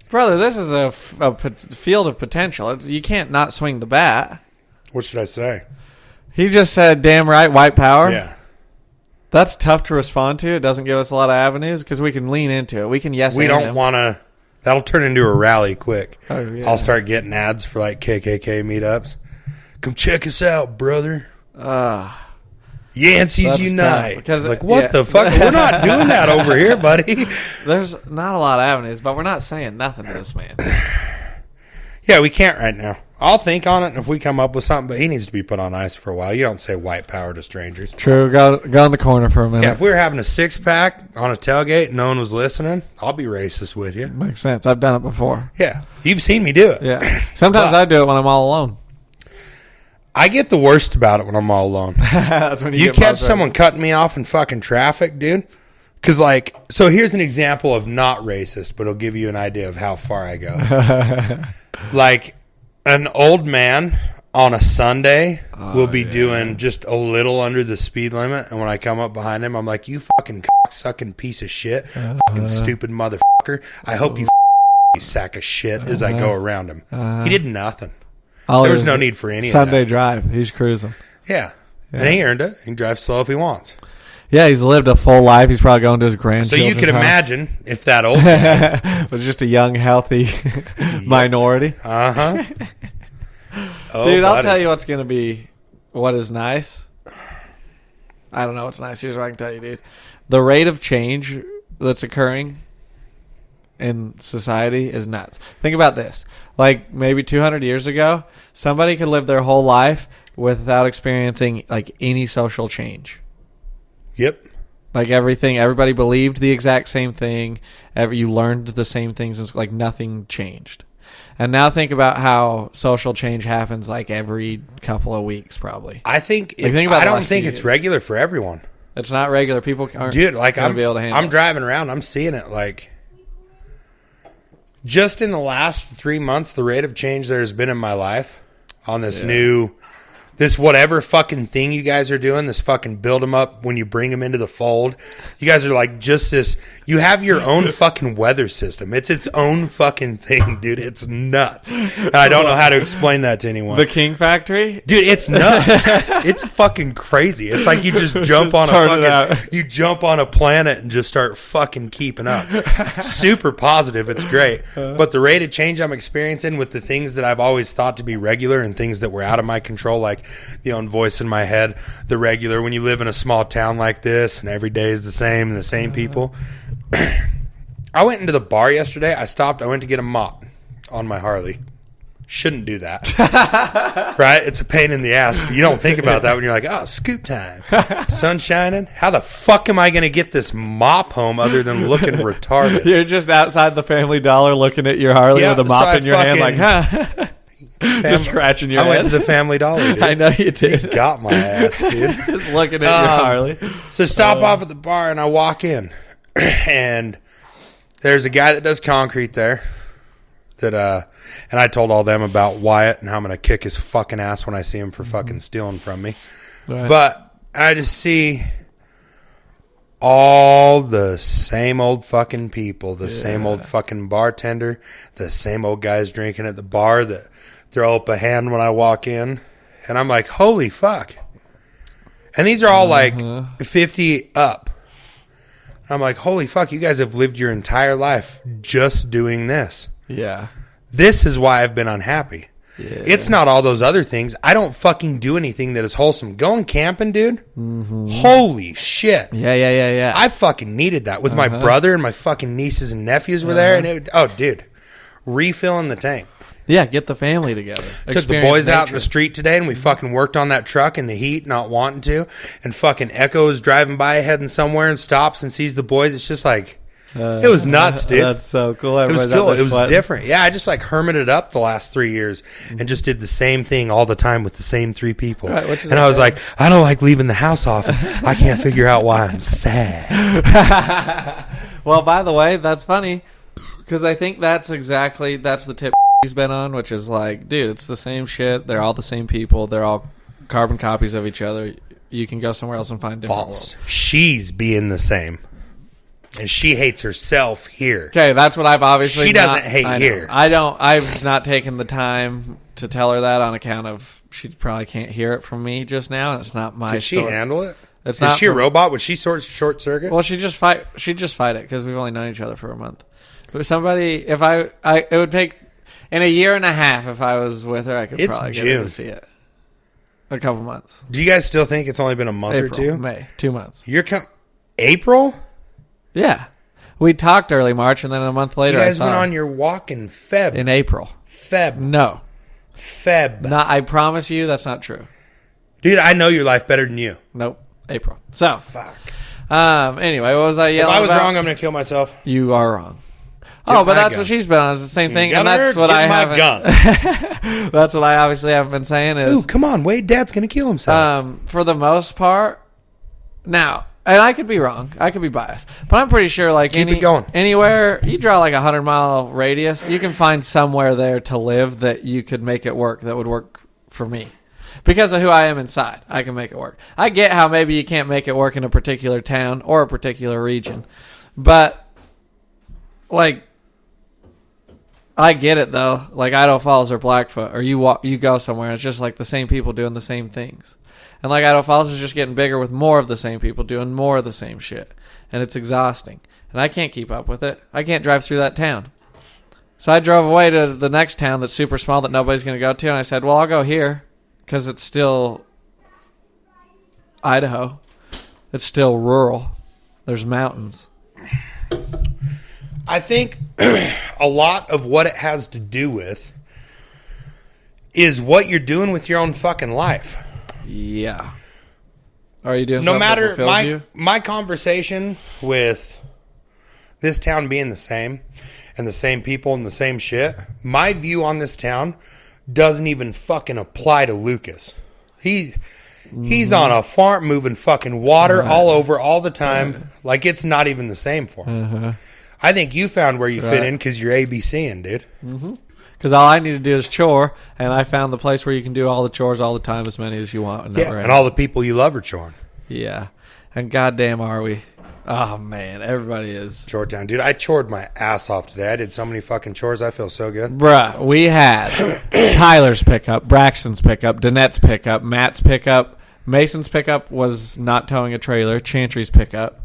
Brother, this is a field of potential. You can't not swing the bat. What should I say? He just said, damn right, white power. Yeah. That's tough to respond to. It doesn't give us a lot of avenues because we can lean into it. We can We don't want to. That'll turn into a rally quick. Oh, yeah. I'll start getting ads for like KKK meetups. Come check us out, brother. Yancey's Unite. Because, like, what the fuck? We're not doing that over here, buddy. There's not a lot of avenues, but we're not saying nothing to this man. Yeah, we can't right now. I'll think on it, and if we come up with something, but he needs to be put on ice for a while. You don't say white power to strangers. True. Go in the corner for a minute. Yeah, if we were having a six-pack on a tailgate and no one was listening, I'll be racist with you. Makes sense. I've done it before. Yeah. You've seen me do it. Yeah. Sometimes I do it when I'm all alone. I get the worst about it when I'm all alone. That's when you catch someone cutting me off in fucking traffic, dude. Because, like, so here's an example of not racist, but it'll give you an idea of how far I go. Like, an old man on a Sunday, we'll be doing just a little under the speed limit. And when I come up behind him, I'm like, you fucking cock-sucking piece of shit. Fucking stupid motherfucker. I hope you sack of shit as I go around him. He did nothing. There was no need for any Sunday of that. drive. He's cruising. Yeah. And he earned it. He can drive slow if he wants. Yeah, he's lived a full life. He's probably going to his grandchildren's So you can house. imagine if that old man was just a young, healthy minority. Oh, Dude, I'll buddy. tell you what's going to be what is nice. I don't know what's nice. Here's what I can tell you, dude. The rate of change that's occurring in society is nuts. Think about this. Like maybe 200 years ago, somebody could live their whole life without experiencing like any social change. Yep. Like everybody believed the exact same thing. You learned the same things. It's like nothing changed. And now think about how social change happens like every couple of weeks, probably. I think Like, think about I the don't last think few it's years. regular for everyone. It's not regular. People aren't Dude, like gonna be able to handle I'm it. driving around, I'm seeing it like just in the last 3 months, the rate of change there has been in my life on this whatever fucking thing you guys are doing, this fucking build them up when you bring them into the fold. You guys are like just this, you have your own fucking weather system. It's its own fucking thing, dude. It's nuts. And I don't know how to explain that to anyone. The King Factory? Dude, it's nuts. It's fucking crazy. It's like you just jump on you jump on a planet and just start fucking keeping up. Super positive. It's great. But the rate of change I'm experiencing with the things that I've always thought to be regular and things that were out of my control, like the own voice in my head, the regular, when you live in a small town like this and every day is the same and the same people. I went into the bar yesterday. I went to get a mop on my Harley. Shouldn't do that. Right? It's a pain in the ass. But you don't think about that when you're like, oh, scoop time. Sun shining. How the fuck am I going to get this mop home other than looking retarded? You're just outside the Family Dollar looking at your Harley with a mop in your hand like, huh? Just scratching your head. I went to the Family Dollar, dude. I know you did. He got my ass, dude. Just looking at your Harley. So stop off at the bar and I walk in. And there's a guy that does concrete there. And I told all them about Wyatt and how I'm going to kick his fucking ass when I see him for fucking stealing from me. Right. But I just see all the same old fucking people, the same old fucking bartender, the same old guys drinking at the bar that throw up a hand when I walk in. And I'm like, holy fuck. And these are all like 50 up. I'm like, holy fuck, you guys have lived your entire life just doing this. Yeah. This is why I've been unhappy. Yeah. It's not all those other things. I don't fucking do anything that is wholesome. Going camping, dude. Mm-hmm. Holy shit. Yeah. I fucking needed that with my brother and my fucking nieces and nephews were there. And dude, refilling the tank. Yeah, get the family together. Took the boys out in the street today and we fucking worked on that truck in the heat, not wanting to. And fucking Echo is driving by heading somewhere and stops and sees the boys. It's just like, it was nuts, dude. That's so cool. It was Everybody's cool. out there It was sweating. different. Yeah, I just like hermited up the last 3 years and just did the same thing all the time with the same three people. Right, which is and I was like, I don't like leaving the house often. I can't figure out why I'm sad. Well, by the way, that's funny because I think that's the tip he's been on, which is like, dude, it's the same shit. They're all the same people. They're all carbon copies of each other. You can go somewhere else and find different False. world. She's being the same. And she hates herself here. Okay, that's what I've obviously. She doesn't hate here. I've not taken the time to tell her that on account of she probably can't hear it from me just now, and it's not my. Can she story. handle it? It's Is not she a from- robot? Would she short circuit? Well, she'd just fight it because we've only known each other for a month. But somebody, if it would take in a year and a half if I was with her, I could It's probably get her June. to see it. A couple months. Do you guys still think it's only been a month April, or two? May, 2 months. April? Yeah, we talked early March, and then a month later, You guys I saw went her on your walk in Feb. in April. Feb. No, I promise you that's not true. Dude, I know your life better than you. Nope, April. So, Fuck. anyway, what was I If yelling I was about? wrong, I'm going to kill myself. You are wrong. Get Oh, but my that's gun. what she's been on. It's the same thing, and Gunner, that's what get I my haven't. gun. That's what I obviously haven't been saying is. Ooh, come on. Wade, Dad's going to kill himself. For the most part, now, and I could be wrong, I could be biased, but I'm pretty sure like Keep it going. anywhere you draw like 100-mile radius, you can find somewhere there to live that you could make it work. That would work for me. Because of who I am inside, I can make it work. I get how maybe you can't make it work in a particular town or a particular region. But, like, I get it, though. Like, Idaho Falls or Blackfoot, or you go somewhere, and it's just, like, the same people doing the same things. And, like, Idaho Falls is just getting bigger with more of the same people doing more of the same shit. And it's exhausting. And I can't keep up with it. I can't drive through that town. So I drove away to the next town that's super small that nobody's going to go to, and I said, well, I'll go here. Because it's still Idaho. It's still rural. There's mountains. I think a lot of what it has to do with is what you're doing with your own fucking life. Yeah. Are you doing no something matter that fulfills you? My conversation with this town being the same and the same people and the same shit, my view on this town doesn't even fucking apply to Lucas. He's on a farm moving fucking water all over all the time. Like, it's not even the same for him. I think you found where you fit in because you're ABCing, dude. Because all I need to do is chore, and I found the place where you can do all the chores all the time, as many as you want. And all the people you love are choring. Yeah. And goddamn are we. Oh, man. Everybody is. Chore town. Dude, I chored my ass off today. I did so many fucking chores. I feel so good. Bruh, we had Tyler's pickup, Braxton's pickup, Danette's pickup, Matt's pickup. Mason's pickup was not towing a trailer. Chantry's pickup.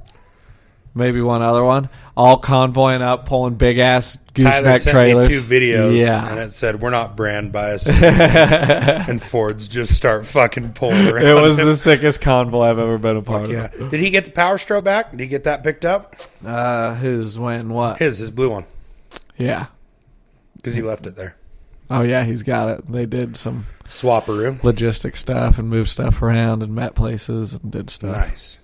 Maybe one other one. All convoying up, pulling big-ass gooseneck trailers. Tyler sent me 2 videos, and it said, we're not brand biased. And Fords just start fucking pulling around. It was the sickest convoy I've ever been a part of. Yeah. Did he get the Power Stroke back? Did he get that picked up? Whose, when, what? His blue one. Yeah. Because he left it there. Oh, yeah, he's got it. They did some swap-a-roo logistic stuff and moved stuff around and met places and did stuff. Nice.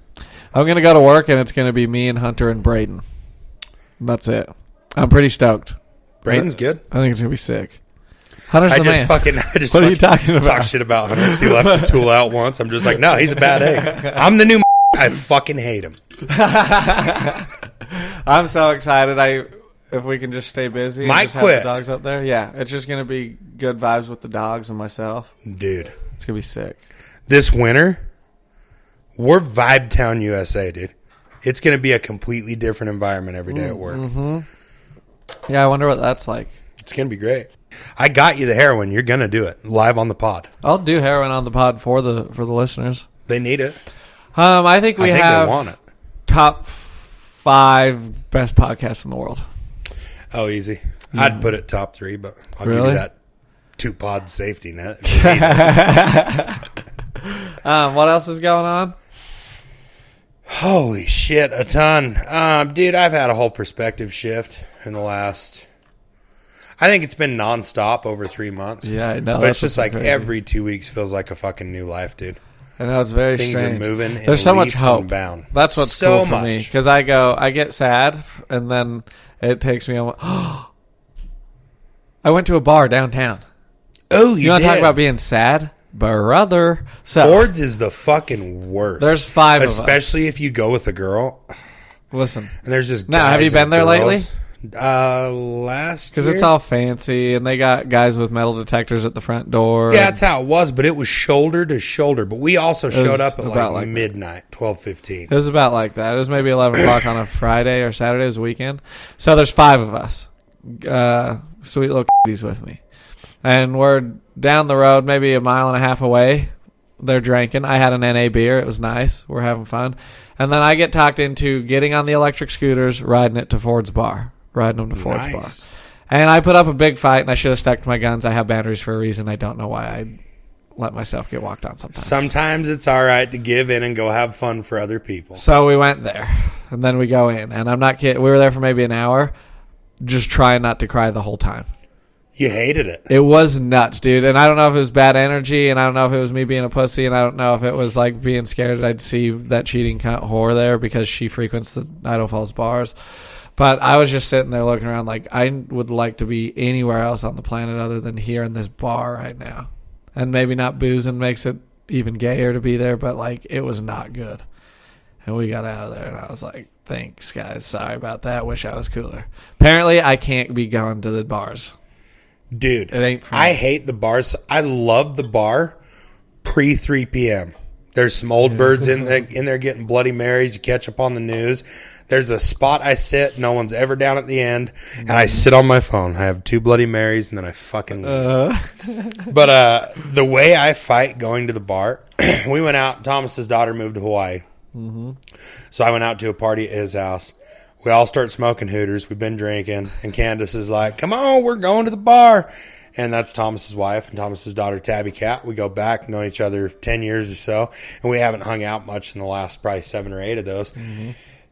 I'm going to go to work, and it's going to be me and Hunter and Braden. That's it. I'm pretty stoked. Braden's good. I think it's going to be sick. Hunter's the man. What are you talking about? Talk shit about Hunter because he left the tool out once. I'm just like, no, he's a bad egg. I'm the new I fucking hate him. I'm so excited. If we can just stay busy Might and just quit. have the dogs up there. Yeah, it's just going to be good vibes with the dogs and myself. Dude. It's going to be sick. This winter, we're Vibe Town, USA, dude. It's going to be a completely different environment every day at work. Mm-hmm. Yeah, I wonder what that's like. It's going to be great. I got you the heroin. You're going to do it live on the pod. I'll do heroin on the pod for the listeners. They need it. I think we have they want it. Top 5 best podcasts in the world. Oh, easy. I'd put it top 3, but I'll give you that 2-pod safety net. What else is going on? Holy shit, a ton. Dude, I've had a whole perspective shift in the last... I think it's been nonstop over 3 months. Yeah, I know. But it's just like crazy. every 2 weeks feels like a fucking new life, dude. I know, it's very Things strange. are moving. There's so much hope. And bound. That's what's so cool for me. Because I get sad, and then it takes me on. I went to a bar downtown. Oh, you want to talk about being sad? Brother. So, Ford's is the fucking worst. There's 5 of us. Especially if you go with a girl. Listen. And there's just now, have you been there lately? Last Because it's all fancy, and they got guys with metal detectors at the front door. Yeah, that's how it was, but it was shoulder to shoulder. But we also showed up at like midnight, 12:15. It was about like that. It was maybe 11 o'clock on a Friday or Saturday. It was a weekend. So there's 5 of us. Sweet little kitties with me. And we're down the road, maybe a mile and a half away. They're drinking. I had an NA beer. It was nice. We're having fun. And then I get talked into getting on the electric scooters, riding it to Ford's bar. Riding them to Ford's bar. And I put up a big fight, and I should have stuck to my guns. I have boundaries for a reason. I don't know why I let myself get walked on sometimes. Sometimes it's all right to give in and go have fun for other people. So we went there, and then we go in. And I'm not kidding. We were there for maybe an hour, just trying not to cry the whole time. You hated it. It was nuts, dude. And I don't know if it was bad energy, and I don't know if it was me being a pussy, and I don't know if it was like being scared that I'd see that cheating cunt whore there because she frequents the Idaho Falls bars. But I was just sitting there looking around like I would like to be anywhere else on the planet other than here in this bar right now. And maybe not boozing makes it even gayer to be there, but like it was not good. And we got out of there, and I was like, thanks, guys. Sorry about that. Wish I was cooler. Apparently, I can't be going to the bars. Dude, It ain't for me. I hate the bars. I love the bar pre 3 p.m. There's some old birds in there getting Bloody Marys. You catch up on the news. There's a spot I sit. No one's ever down at the end. And I sit on my phone. I have 2 Bloody Marys, and then I fucking... But the way I fight going to the bar, we went out. Thomas's daughter moved to Hawaii. Mm-hmm. So I went out to a party at his house. We all start smoking hooters. We've been drinking. And Candace is like, come on, we're going to the bar. And that's Thomas's wife and Thomas's daughter, Tabby Cat. We go back, known each other 10 years or so. And we haven't hung out much in the last probably 7 or 8 of those. Mm-hmm.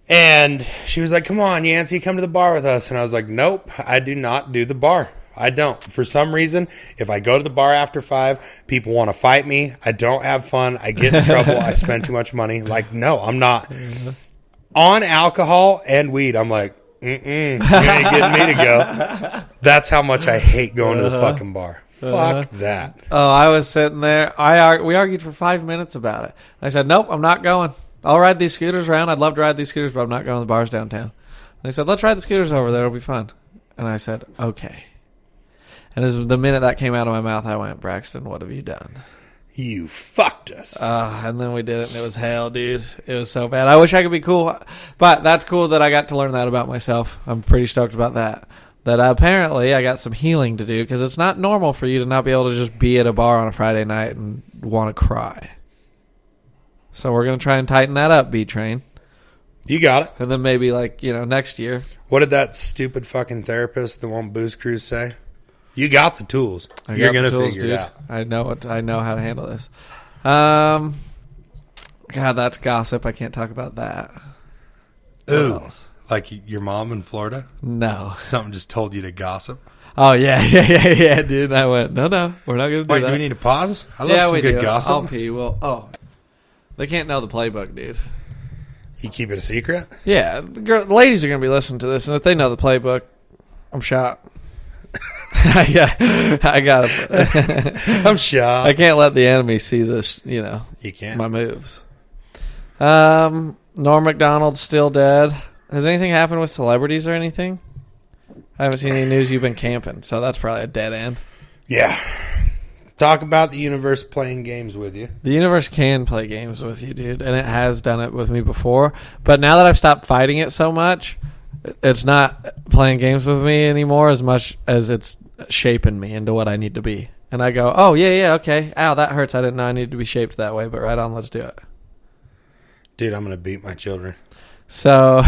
And she was like, come on, Yancey, come to the bar with us. And I was like, nope, I do not do the bar. I don't. For some reason, if I go to the bar after 5, people want to fight me. I don't have fun. I get in trouble. I spend too much money. Like, no, I'm not. Mm-hmm. On alcohol and weed, I'm like, you ain't getting me to go. That's how much I hate going to the fucking bar. Fuck that. Oh, I was sitting there. We argued for 5 minutes about it. I said, nope, I'm not going. I'll ride these scooters around. I'd love to ride these scooters, but I'm not going to the bars downtown. And they said, let's ride the scooters over there. It'll be fun. And I said, okay. And as the minute that came out of my mouth, I went, Braxton, what have you done? You fucked us. And then we did it, and it was hell, dude. It was so bad. I wish I could be cool. But that's cool that I got to learn that about myself. I'm pretty stoked about that. That apparently I got some healing to do, because it's not normal for you to not be able to just be at a bar on a Friday night and want to cry. So we're going to try and tighten that up, B-Train. You got it. And then maybe, next year. What did that stupid fucking therapist that won't booze cruise say? You got the tools. You're going to figure it out. I know how to handle this. God, that's gossip. I can't talk about that. Ooh. Like your mom in Florida? No. Something just told you to gossip? Oh, yeah, dude. I went, no, we're not going to do that. Wait, do we need to pause? I love some good gossip. I'll pee. Well, they can't know the playbook, dude. You keep it a secret? Yeah. The ladies are going to be listening to this, and if they know the playbook, I'm shot. I got it. I'm shot. I can't let the enemy see this, You can't. my moves. Norm Macdonald's still dead. Has anything happened with celebrities or anything? I haven't seen any news. You've been camping, so that's probably a dead end. Yeah. Talk about the universe playing games with you. The universe can play games with you, dude, and it has done it with me before. But now that I've stopped fighting it so much, it's not playing games with me anymore as much as it's shaping me into what I need to be. And I go, oh, yeah, okay. Ow, that hurts. I didn't know I needed to be shaped that way, but right on, let's do it. Dude, I'm going to beat my children. So,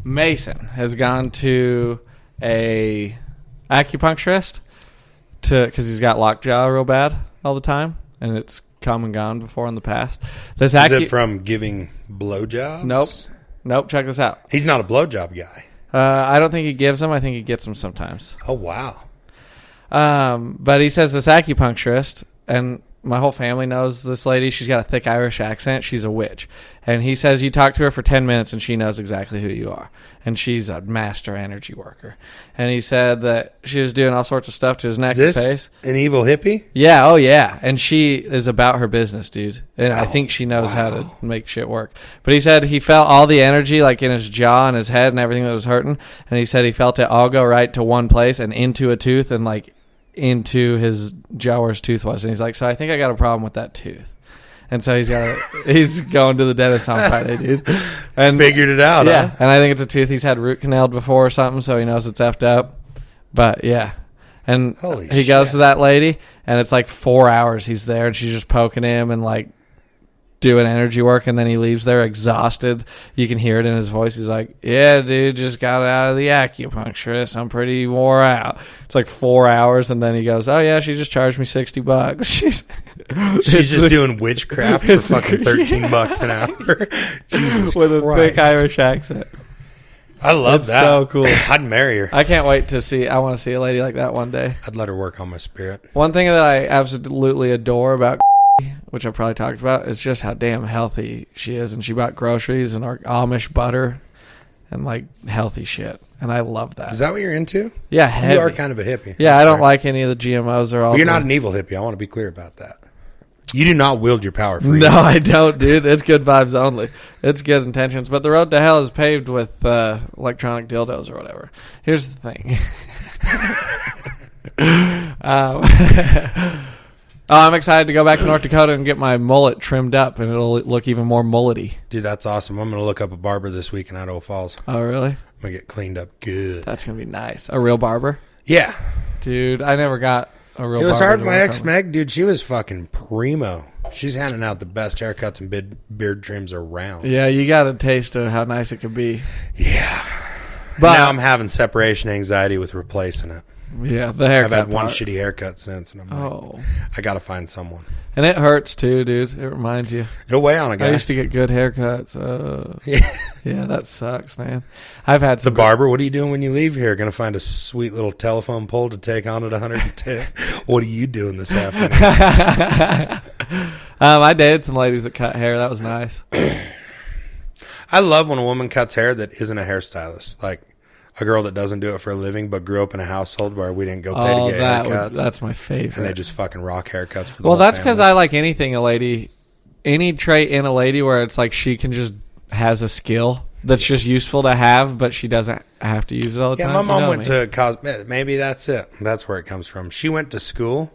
Mason has gone to a acupuncturist because he's got lockjaw real bad all the time, and it's come and gone before in the past. Is it from giving blowjobs? Nope. Check this out. He's not a blowjob guy. I don't think he gives them. I think he gets them sometimes. Oh, wow. But he says this acupuncturist, and my whole family knows this lady. She's got a thick Irish accent. She's a witch. And he says you talk to her for 10 minutes and she knows exactly who you are. And she's a master energy worker. And he said that she was doing all sorts of stuff to his neck and face. An evil hippie? Yeah, oh yeah. And she is about her business, dude. And I think she knows how to make shit work. But he said he felt all the energy like in his jaw and his head and everything that was hurting. And he said he felt it all go right to one place and into a tooth and like into his jaw where his tooth was. And he's like, so I think I got a problem with that tooth. And so he's going to the dentist on Friday, dude. And figured it out, yeah. huh? And I think it's a tooth he's had root canaled before or something, so he knows it's effed up. But yeah. And he goes to that lady, and it's like 4 hours he's there, and she's just poking him and like doing energy work, and then he leaves there exhausted. You can hear it in his voice. He's like, yeah, dude, just got out of the acupuncturist. I'm pretty wore out. It's like 4 hours, and then he goes, oh yeah, she just charged me $60. She's just doing witchcraft for fucking $13 an hour. Jesus with Christ. A thick Irish accent. I love that. So cool. I'd marry her. I can't wait to see. I want to see a lady like that one day. I'd let her work on my spirit. One thing that I absolutely adore about which I probably talked about, is just how damn healthy she is. And she bought groceries and our Amish butter and like healthy shit. And I love that. Is that what you're into? Yeah, heavy. You are kind of a hippie. Yeah, I don't like any of the GMOs or all. But you're not an evil hippie. I want to be clear about that. You do not wield your power freely. No, I don't, dude. It's good vibes only. It's good intentions. But the road to hell is paved with electronic dildos or whatever. Here's the thing. I'm excited to go back to North Dakota and get my mullet trimmed up, and it'll look even more mullety. Dude, that's awesome. I'm going to look up a barber this week in Idaho Falls. Oh, really? I'm going to get cleaned up good. That's going to be nice. A real barber? Yeah. Dude, I never got a real barber. It was hard. My ex Meg, dude, she was fucking primo. She's handing out the best haircuts and beard trims around. Yeah, you got a taste of how nice it could be. Yeah. But now I'm having separation anxiety with replacing it. Yeah, the haircut. I've had one part. shitty haircut since, and I'm like, I got to find someone. And it hurts too, dude. It reminds you. It'll weigh on a guy. I used to get good haircuts. Yeah, that sucks, man. I've had some. The barber, what are you doing when you leave here? Going to find a sweet little telephone pole to take on at 110? What are you doing this afternoon? I dated some ladies that cut hair. That was nice. I love when a woman cuts hair that isn't a hairstylist. Like a girl that doesn't do it for a living but grew up in a household where we didn't go pay to get haircuts. That's my favorite. And they just fucking rock haircuts for the Well, whole that's because family. I like anything a lady, any trait in a lady where it's like she can just has a skill that's just useful to have, but she doesn't have to use it all the time. Yeah, my mom You know went to maybe that's it. That's where it comes from. She went to school.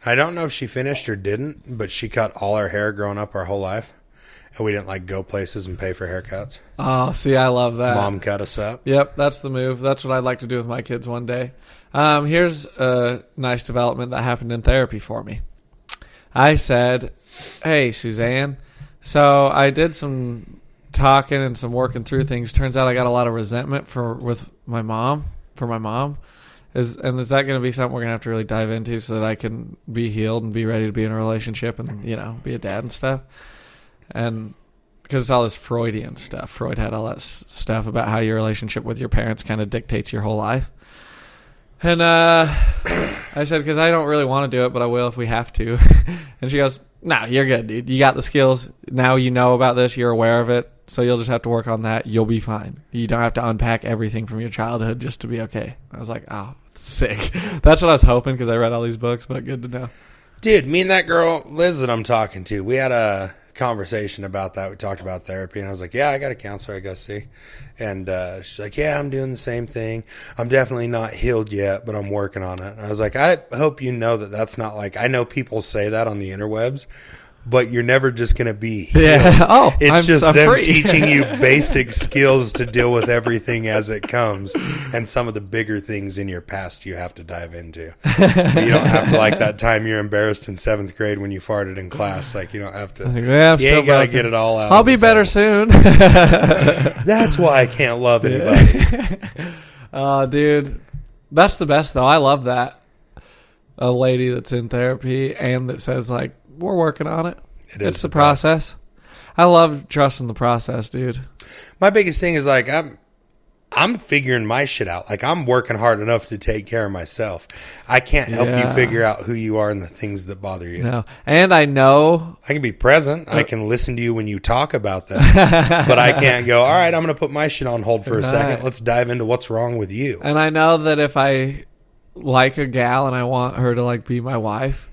I don't know if she finished or didn't, but she cut all her hair growing up our whole life. And we didn't like go places and pay for haircuts. Oh, see, I love that. Mom cut us up. Yep, that's the move. That's what I'd like to do with my kids one day. Here's a nice development that happened in therapy for me. I said, hey, Suzanne, so I did some talking and some working through things. Turns out I got a lot of resentment for my mom. Is that going to be something we're going to have to really dive into so that I can be healed and be ready to be in a relationship and, be a dad and stuff? And because it's all this Freudian stuff. Freud had all that stuff about how your relationship with your parents kind of dictates your whole life. And I said, because I don't really want to do it, but I will if we have to. And she goes, no, you're good, dude. You got the skills. Now you know about this. You're aware of it. So you'll just have to work on that. You'll be fine. You don't have to unpack everything from your childhood just to be okay. I was like, oh, sick. That's what I was hoping because I read all these books, but good to know. Dude, me and that girl, Liz, that I'm talking to, we had a conversation about that. We talked about therapy, and I was like, yeah, I got a counselor I go see. And she's like, yeah, I'm doing the same thing. I'm definitely not healed yet, but I'm working on it. And I was like, I hope you know that that's not like, I know people say that on the interwebs, but you're never just going to be healed. Yeah. Oh, it's just them free. teaching you basic skills to deal with everything as it comes, and some of the bigger things in your past you have to dive into. You don't have to, like that time you're embarrassed in 7th grade when you farted in class. Like, you don't have to. Yeah, you ain't got to get it all out. I'll be better soon. That's why I can't love anybody. Dude, that's the best though. I love that. A lady that's in therapy and that says like, we're working on it. It's the process. I love trusting the process, dude. My biggest thing is like I'm figuring my shit out. Like I'm working hard enough to take care of myself. I can't help you figure out who you are and the things that bother you. No. And I know I can be present. I can listen to you when you talk about them. But I can't go, all right, I'm going to put my shit on hold for a second. Let's dive into what's wrong with you. And I know that if I like a gal and I want her to like be my wife,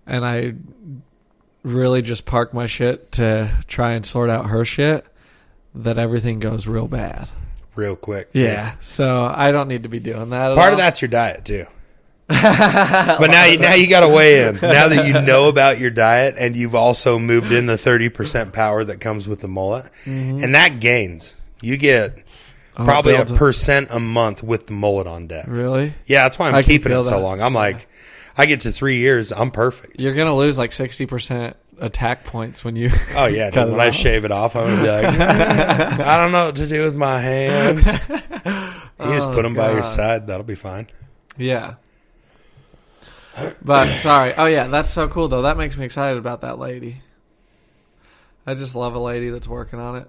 and I really just park my shit to try and sort out her shit, that everything goes real bad. Real quick. Yeah. So I don't need to be doing that at Part all. of that's your diet too. But now you got to weigh in. Now that you know about your diet and you've also moved in the 30% power that comes with the mullet, and that gains. You get probably 1% a month with the mullet on deck. Really? Yeah, that's why I'm keeping it so long. I'm like, I get to 3 years, I'm perfect. You're gonna lose like 60% attack points when you. Oh yeah, dude, when I shave it off, I'm gonna be like, I don't know what to do with my hands. You just put them by your side. That'll be fine. Yeah. But sorry. Oh yeah, that's so cool though. That makes me excited about that lady. I just love a lady that's working on it.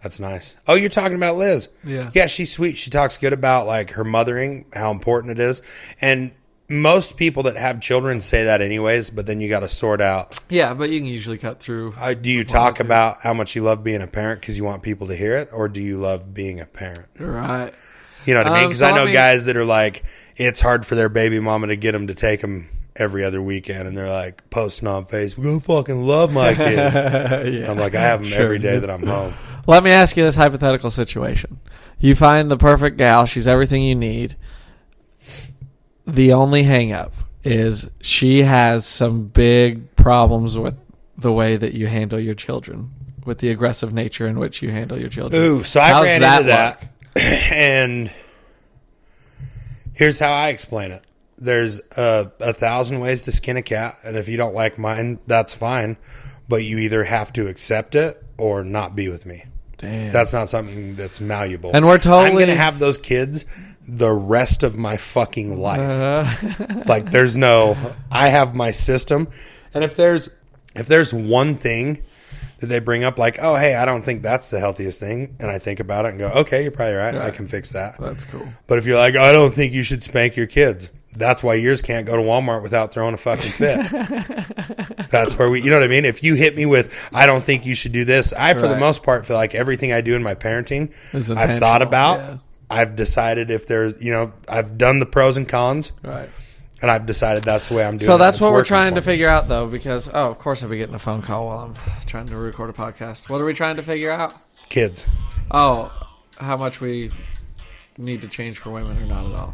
That's nice. Oh, you're talking about Liz. Yeah. Yeah, she's sweet. She talks good about like her mothering, how important it is. And most people that have children say that anyways, but then you got to sort out. Yeah, but you can usually cut through. Do you talk about how much you love being a parent because you want people to hear it, or do you love being a parent? Right. You know what I mean? Because I know guys that are like, it's hard for their baby mama to get them to take them every other weekend, and they're like posting on Facebook, I fucking love my kids. I'm like, I have them every day that I'm home. Let me ask you this hypothetical situation. You find the perfect gal. She's everything you need. The only hang up is she has some big problems with the way that you handle your children, with the aggressive nature in which you handle your children. Ooh, so I ran into that. And here's how I explain it. There's 1,000 ways to skin a cat, and if you don't like mine, that's fine. But you either have to accept it or not be with me. Damn. That's not something that's malleable. And we're totally... I'm going to have those kids the rest of my fucking life. Like, there's no... I have my system. And if there's one thing that they bring up, like, oh, hey, I don't think that's the healthiest thing, and I think about it and go, okay, you're probably right. I can fix that. That's cool. But if you're like, I don't think you should spank your kids, that's why yours can't go to Walmart without throwing a fucking fit. That's where you know what I mean? If you hit me with, I don't think you should do this, I, for the most part, feel like everything I do in my parenting, I've thought about. Yeah. I've decided if there's, I've done the pros and cons. Right. And I've decided that's the way I'm doing it. So that's what we're trying to figure out, though, because, of course I'll be getting a phone call while I'm trying to record a podcast. What are we trying to figure out? Kids. Oh, how much we need to change for women or not at all.